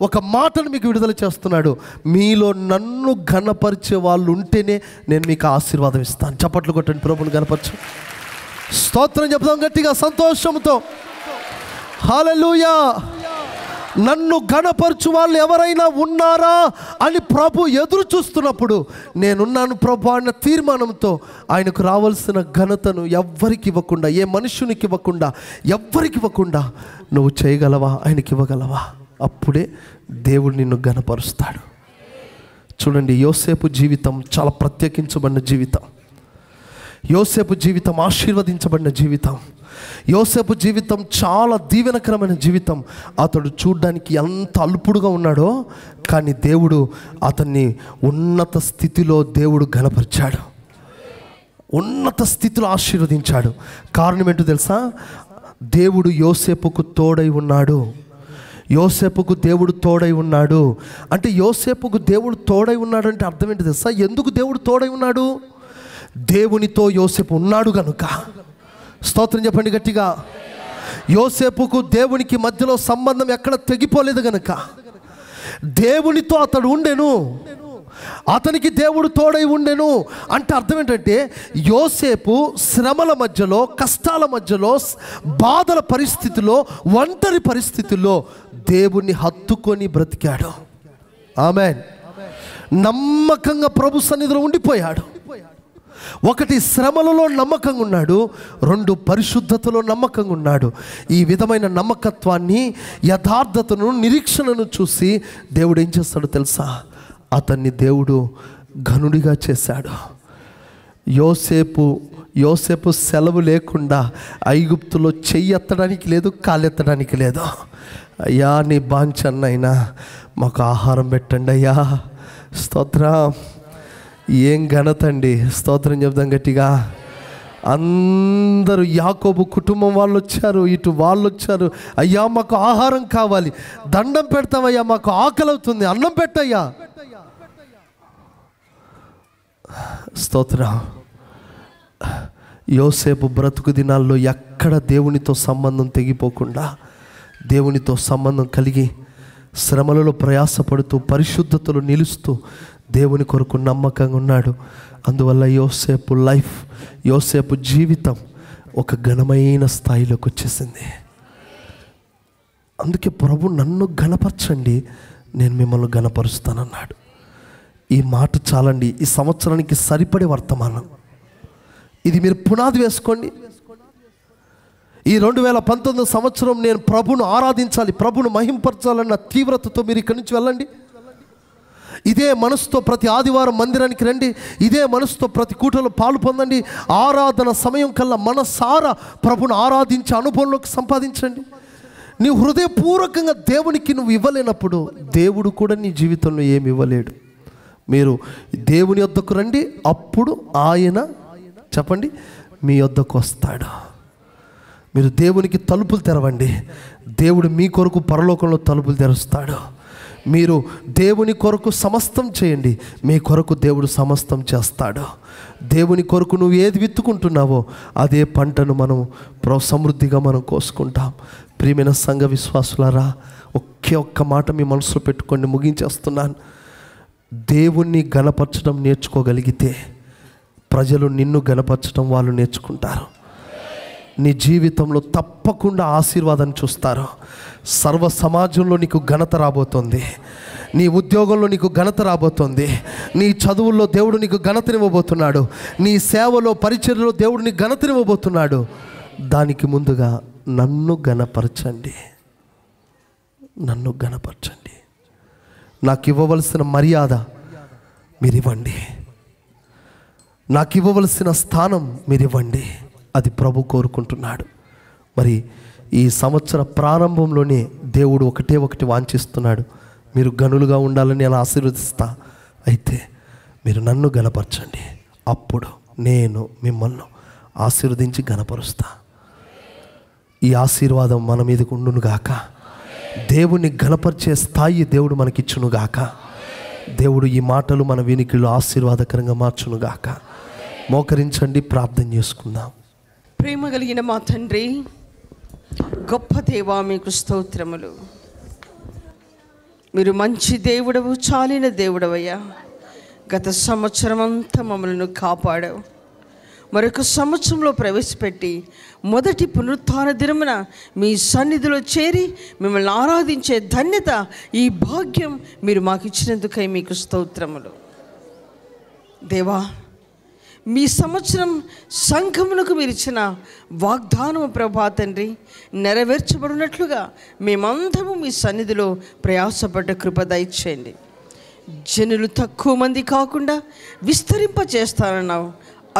Speaker 1: ఒక మాటను మీకు విడుదల చేస్తున్నాడు. మీలో నన్ను ఘనపరిచే వాళ్ళు ఉంటేనే నేను మీకు ఆశీర్వాదం ఇస్తాను. చప్పట్లు కొట్టండి, ప్రభుని ఘనపరచు. స్తోత్రం చెప్తాం గట్టిగా సంతోషంతో. హల్లెలూయా. నన్ను ఘనపరచు వాళ్ళు ఎవరైనా ఉన్నారా అని ప్రభు ఎదురు చూస్తున్నప్పుడు, నేనున్నాను ప్రభు అన్న తీర్మానంతో ఆయనకు రావాల్సిన ఘనతను ఎవ్వరికి ఇవ్వకుండా, ఏ మనుషునికి ఇవ్వకుండా, ఎవ్వరికి ఇవ్వకుండా నువ్వు చేయగలవా? ఆయనకి ఇవ్వగలవా? అప్పుడే దేవుడు నిన్ను ఘనపరుస్తాడు. చూడండి, యోసేపు జీవితం చాలా ప్రత్యేకించబడిన జీవితం. యోసేపు జీవితం ఆశీర్వదించబడిన జీవితం. యోసేపు జీవితం చాలా దీవెనకరమైన జీవితం. అతడు చూడ్డానికి ఎంత అల్పుడుగా ఉన్నాడో, కానీ దేవుడు అతన్ని ఉన్నత స్థితిలో దేవుడు ఘనపరిచాడు, ఉన్నత స్థితిలో ఆశీర్వదించాడు. కారణం ఏంటో తెలుసా? దేవుడు యోసేపుకు తోడై ఉన్నాడు. యోసేపుకు దేవుడు తోడై ఉన్నాడు అంటే, యోసేపుకు దేవుడు తోడై ఉన్నాడు అంటే అర్థం ఏంటి తెలుసా? ఎందుకు దేవుడు తోడై ఉన్నాడు? దేవునితో యోసేపు ఉన్నాడు కనుక. స్తోత్రం చెప్పండి గట్టిగా. యోసేపుకు దేవునికి మధ్యలో సంబంధం ఎక్కడ తెగిపోలేదు గనుక దేవునితో అతడు ఉండెను, అతనికి దేవుడు తోడై ఉండెను అంటే అర్థం ఏంటంటే, యోసేపు శ్రమల మధ్యలో, కష్టాల మధ్యలో, బాధల పరిస్థితుల్లో, ఒంటరి పరిస్థితుల్లో దేవుణ్ణి హత్తుకొని బ్రతికాడు. ఆమేన్. నమ్మకంగా ప్రభు సన్నిధిలో ఉండిపోయాడు. ఒకటి, శ్రమలలో నమ్మకంగా ఉన్నాడు. రెండు, పరిశుద్ధతలో నమ్మకంగా ఉన్నాడు. ఈ విధమైన నమ్మకత్వాన్ని, యథార్థతను, నిరీక్షణను చూసి దేవుడు ఏం చేస్తాడో తెలుసా? అతన్ని దేవుడు ఘనుడిగా చేశాడు. యోసేపు సెలవు లేకుండా ఐగుప్తులో చెయ్యి ఎత్తడానికి లేదు, కాలెత్తడానికి లేదు. అయ్యా నీ బాంచన్నైనా మాకు ఆహారం పెట్టండి అయ్యా. స్తోత్రం. ఏం ఘనత అండి. స్తోత్రం చెప్దాం గట్టిగా. అందరూ యాకోబు కుటుంబం వాళ్ళు వచ్చారు, ఇటు వాళ్ళు వచ్చారు. అయ్యా మాకు ఆహారం కావాలి, దండం పెడతామయ్యా, మాకు ఆకలి అవుతుంది, అన్నం పెట్టయ్యా. స్తోత్రం. యోసేపు బ్రతుకు దినాల్లో ఎక్కడ దేవునితో సంబంధం తెగిపోకుండా, దేవునితో సంబంధం కలిగి, శ్రమలలో ప్రయాసపడుతూ, పరిశుద్ధతలో నిలుస్తూ దేవుని కొరకు నమ్మకంగా ఉన్నాడు. అందువల్ల యోసేపు లైఫ్, యోసేపు జీవితం ఒక ఘనమైన స్థాయిలోకి వచ్చేసింది. అందుకే ప్రభు నన్ను ఘనపరచండి, నేను మిమ్మల్ని ఘనపరుస్తానన్నాడు. ఈ మాట చాలండి. ఈ సంవత్సరానికి సరిపడే వర్తమానం ఇది. మీరు పునాది వేసుకోండి. ఈ 2019 సంవత్సరం నేను ప్రభును ఆరాధించాలి, ప్రభును మహింపరచాలన్న తీవ్రతతో మీరు ఇక్కడి నుంచి వెళ్ళండి. ఇదే మనసుతో ప్రతి ఆదివారం మందిరానికి రండి. ఇదే మనసుతో ప్రతి కూటలో పాలు పొందండి. ఆరాధన సమయం కల్లా మనసారా ప్రభును ఆరాధించే అనుభవంలోకి సంపాదించండి. నీ హృదయపూర్వకంగా దేవునికి నువ్వు ఇవ్వలేనప్పుడు దేవుడు కూడా నీ జీవితంలో ఏమి ఇవ్వలేడు. మీరు దేవుని యొద్దకు రండి, అప్పుడు ఆయన చెప్పండి మీ యొద్దకు వస్తాడు. మీరు దేవునికి తలుపులు తెరవండి, దేవుడు మీ కొరకు పరలోకంలో తలుపులు తెరుస్తాడు. మీరు దేవుని కొరకు సమస్తం చేయండి, మీ కొరకు దేవుడు సమస్తం చేస్తాడు. దేవుని కొరకు నువ్వు ఏది విత్తుకుంటున్నావో అదే పంటను మనం సమృద్ధిగా మనం కోసుకుంటాం. ప్రియమైన సంఘ విశ్వాసులారా, ఒక్క మాట మీ మనసులో పెట్టుకోండి, ముగించేస్తున్నాను. దేవుణ్ణి గణపరచడం నేర్చుకోగలిగితే ప్రజలు నిన్ను గణపరచడం వాళ్ళు నేర్చుకుంటారు. నీ జీవితంలో తప్పకుండా ఆశీర్వాదాన్ని చూస్తారు. సర్వ సమాజంలో నీకు ఘనత రాబోతుంది. నీ ఉద్యోగంలో నీకు ఘనత రాబోతుంది. నీ చదువుల్లో దేవుడు నీకు ఘనతనివ్వబోతున్నాడు. నీ సేవలో, పరిచర్యలో దేవుడు నీకు ఘనతనివ్వబోతున్నాడు. దానికి ముందుగా నన్ను ఘనపరచండి, నన్ను ఘనపరచండి. నాకు ఇవ్వవలసిన మర్యాద మీరు ఇవ్వండి, నాకు ఇవ్వవలసిన స్థానం మీరు ఇవ్వండి. అది ప్రభు కోరుకుంటున్నాడు. మరి ఈ సంవత్సర ప్రారంభంలోనే దేవుడు ఒకటి వాంఛిస్తున్నాడు. మీరు గనులుగా ఉండాలని నేను ఆశీర్వదిస్తా. అయితే మీరు నన్ను గణపరచండి, అప్పుడు నేను మిమ్మల్ని ఆశీర్వదించి గణపరుస్తా. ఈ ఆశీర్వాదం మన మీదకు ఉండునుగాక. దేవుని గణపరిచే స్థాయి దేవుడు మనకిచ్చునుగాక. దేవుడు ఈ మాటలు మన వినికిలో ఆశీర్వాదకరంగా మార్చునుగాక. మోకరించండి, ప్రార్థన చేసుకుందాం.
Speaker 3: ప్రేమ కలిగిన మా తండ్రి, గొప్ప దేవా, మీకు స్తోత్రములు. మీరు మంచి దేవుడవు, చాలిన దేవుడవయ్యా. గత సంవత్సరం అంతా మమ్మల్ని కాపాడావు. మరొక సంవత్సరంలో ప్రవేశపెట్టి మొదటి పునరుత్థాన దినమున మీ సన్నిధిలో చేరి మిమ్మల్ని ఆరాధించే ధన్యత, ఈ భాగ్యం మీరు మాకు ఇచ్చినందుకై మీకు స్తోత్రములు. దేవా, మీ సంవత్సరం సంఘమునకు మీరు ఇచ్చిన వాగ్దానము ప్రభా తండ్రి నెరవేర్చబడినట్లుగా మేమందరము మీ సన్నిధిలో ప్రయాసపడ్డ కృప దయచేయండి. జనులు తక్కువ మంది కాకుండా విస్తరింప చేస్తానన్నావు,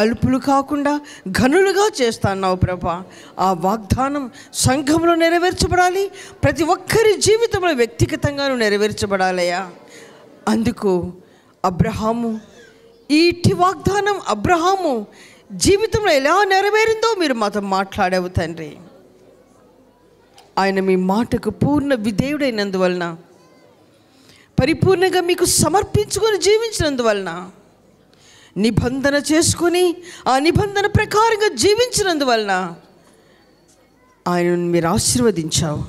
Speaker 3: అల్పులు కాకుండా ఘనులుగా చేస్తాన్నావు ప్రభా. ఆ వాగ్దానం సంఘంలో నెరవేర్చబడాలి, ప్రతి ఒక్కరి జీవితంలో వ్యక్తిగతంగాను నెరవేర్చబడాలయ్యా. అందుకు అబ్రహాము, ఈటి వాగ్దానం అబ్రహాము జీవితంలో ఎలా నెరవేరిందో మీరు మాతో మాట్లాడావు తండ్రి. ఆయన మీ మాటకు పూర్ణ విధేయుడైనందువలన, పరిపూర్ణంగా మీకు సమర్పించుకొని జీవించినందువలన, నిబంధన చేసుకొని ఆ నిబంధన ప్రకారంగా జీవించినందువలన ఆయనను మీరు ఆశీర్వదించావు,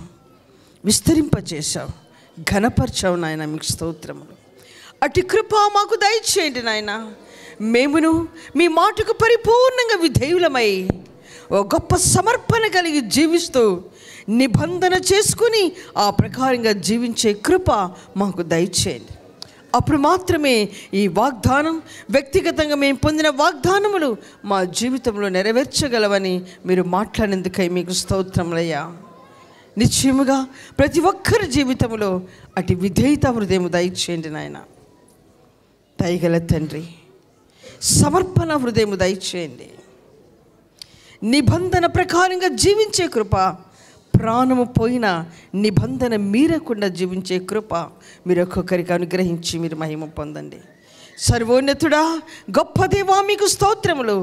Speaker 3: విస్తరింపచేశావు, ఘనపరచావు నాయన. మీకు స్తోత్రములు. అటు కృప మాకు దయచేయండి నాయన. మేమును మీ మాటకు పరిపూర్ణంగా విధేయులమై ఓ గొప్ప సమర్పణ కలిగి జీవిస్తూ నిబంధన చేసుకుని ఆ ప్రకారంగా జీవించే కృప మాకు దయచేయండి. అప్పుడు మాత్రమే ఈ వాగ్దానం, వ్యక్తిగతంగా మేము పొందిన వాగ్దానములు మా జీవితంలో నెరవేర్చగలవని మీరు మాట్లాడినందుకై మీకు స్తోత్రములయ్యా. నిశ్చయముగా ప్రతి ఒక్కరి జీవితంలో అటు విధేయత హృదయం దయచేయండి నాయన. దయగల తండ్రి, సమర్పణ హృదయం దయచేయండి. నిబంధన ప్రకారంగా జీవించే కృప, ప్రాణము పోయిన నిబంధన మీరకుండా జీవించే కృప మీరు ఒక్కొక్కరికి అనుగ్రహించి మీరు మహిమ పొందండి. సర్వోన్నతుడా, గొప్ప దేవా, మీకు స్తోత్రములు.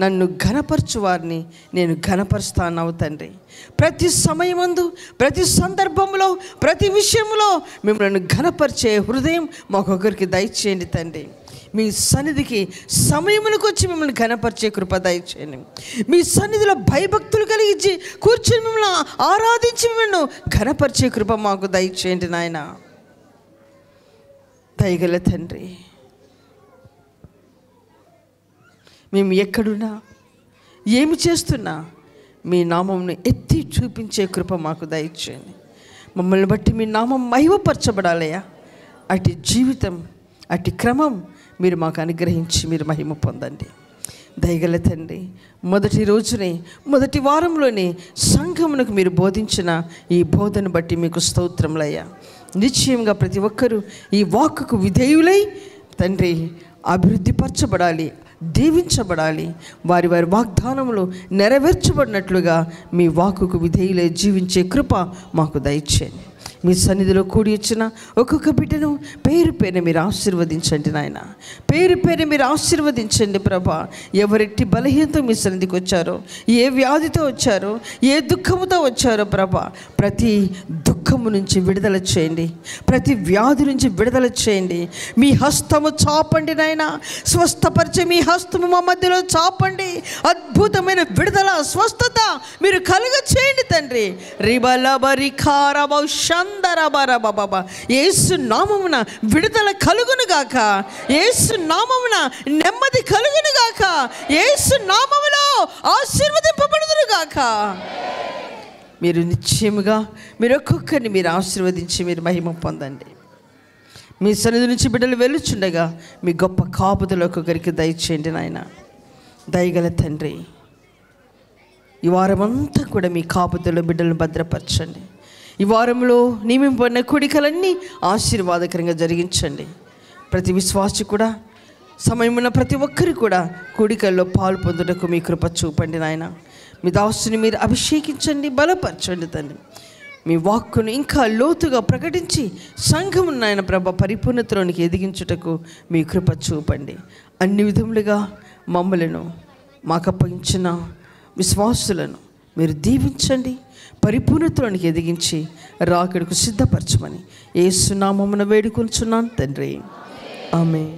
Speaker 3: నన్ను ఘనపరచు వారిని నేను ఘనపరుస్తాను తండ్రి. ప్రతి సమయమందు, ప్రతి సందర్భంలో, ప్రతి విషయంలో మిమ్మల్ని ఘనపరిచే హృదయం మాకొకరికి దయచేయండి తండ్రి. మీ సన్నిధికి సమయములకు వచ్చి మిమ్మల్ని ఘనపరిచే కృప దయచేయండి. మీ సన్నిధిలో భయభక్తులు కలిగించి కూర్చొని మిమ్మల్ని ఆరాధించి మిమ్మల్ని ఘనపరిచే కృప మాకు దయచేయండి నాయన. దయగల తండ్రి, మేము ఎక్కడున్నా, ఏమి చేస్తున్నా మీ నామంను ఎత్తి చూపించే కృప మాకు దయచేయండి. మమ్మల్ని బట్టి మీ నామం మహిమపరచబడాలయ్యా. అటు జీవితం, అటు క్రమం మీరు మాకు అనుగ్రహించి మీరు మహిమ పొందండి. దయగల తండ్రి, మొదటి రోజునే, మొదటి వారంలోనే సంఘమునకు మీరు బోధించిన ఈ బోధన బట్టి మీకు స్తోత్రములయ్యా. నిశ్చయంగా ప్రతి ఒక్కరూ ఈ వాక్కుకు విధేయులై తండ్రి అభివృద్ధిపరచబడాలి, దీవించబడాలి. వారి వారి వాగ్దానములు నెరవేర్చబడినట్లుగా మీ వాక్కుకు విధేయులై జీవించే కృప మాకు దయచేయండి. మీ సన్నిధిలో కూడి వచ్చిన ఒక్కొక్క బిడ్డను పేరు పేరు మీరు ఆశీర్వదించండి నాయన. పేరు పేరు మీరు ఆశీర్వదించండి ప్రభా. ఎవరెట్టి బలహీనతో మీ సన్నిధికి వచ్చారో, ఏ వ్యాధితో వచ్చారో, ఏ దుఃఖముతో వచ్చారో ప్రభా, ప్రతి దుఃఖము నుంచి విడుదల చేయండి, ప్రతి వ్యాధి నుంచి విడుదల చేయండి. మీ హస్తము చాపండి నాయన. స్వస్థపరిచే మీ హస్తము మా మధ్యలో చాపండి. అద్భుతమైన విడుదల, స్వస్థత మీరు కలుగ చేయండి తండ్రి. యేసు నామమున విడుదల కలుగును గాక, యేసు నామమున నెమ్మది కలుగును గాక, యేసు నామములో ఆశీర్వదింపబడుదురు గాక. మీరు నిశ్చయముగా మీరు ఒక్కొక్కరిని మీరు ఆశీర్వదించి మీరు మహిమ పొందండి. మీ సన్నిధి నుంచి బిడ్డలు వెళ్ళుచుండగా మీ గొప్ప కాపుదలు ఒక్కొక్కరికి దయచేయండి నాయన. దయగల తండ్రి, ఈ వారమంతా కూడా మీ కాపుదలు బిడ్డలను భద్రపరచండి. ఈ వారంలో నియమింపబడిన కూడికలన్నీ ఆశీర్వాదకరంగా జరిగించండి. ప్రతి విశ్వాసి కూడా, సమయమున్న ప్రతి ఒక్కరు కూడా కూడికల్లో పాలు పొందుటకు మీ కృప చూపండి నాయన. మీ దాసుని మీరు అభిషేకించండి, బలపరచండి తండ్రి. మీ వాక్కును ఇంకా లోతుగా ప్రకటించి సంఘమును నాయన ప్రభ పరిపూర్ణతలోనికి ఎదిగించుటకు మీ కృప చూపండి. అన్ని విధములుగా మమ్మలను, మాకు అప్పగించిన విశ్వాసులను మీరు దీవించండి, పరిపూర్ణతలోనికి ఎదిగించి రాకడకు సిద్ధపరచమని యేసు నామమున వేడుకొనుచున్నాను తండ్రి. ఆమేన్.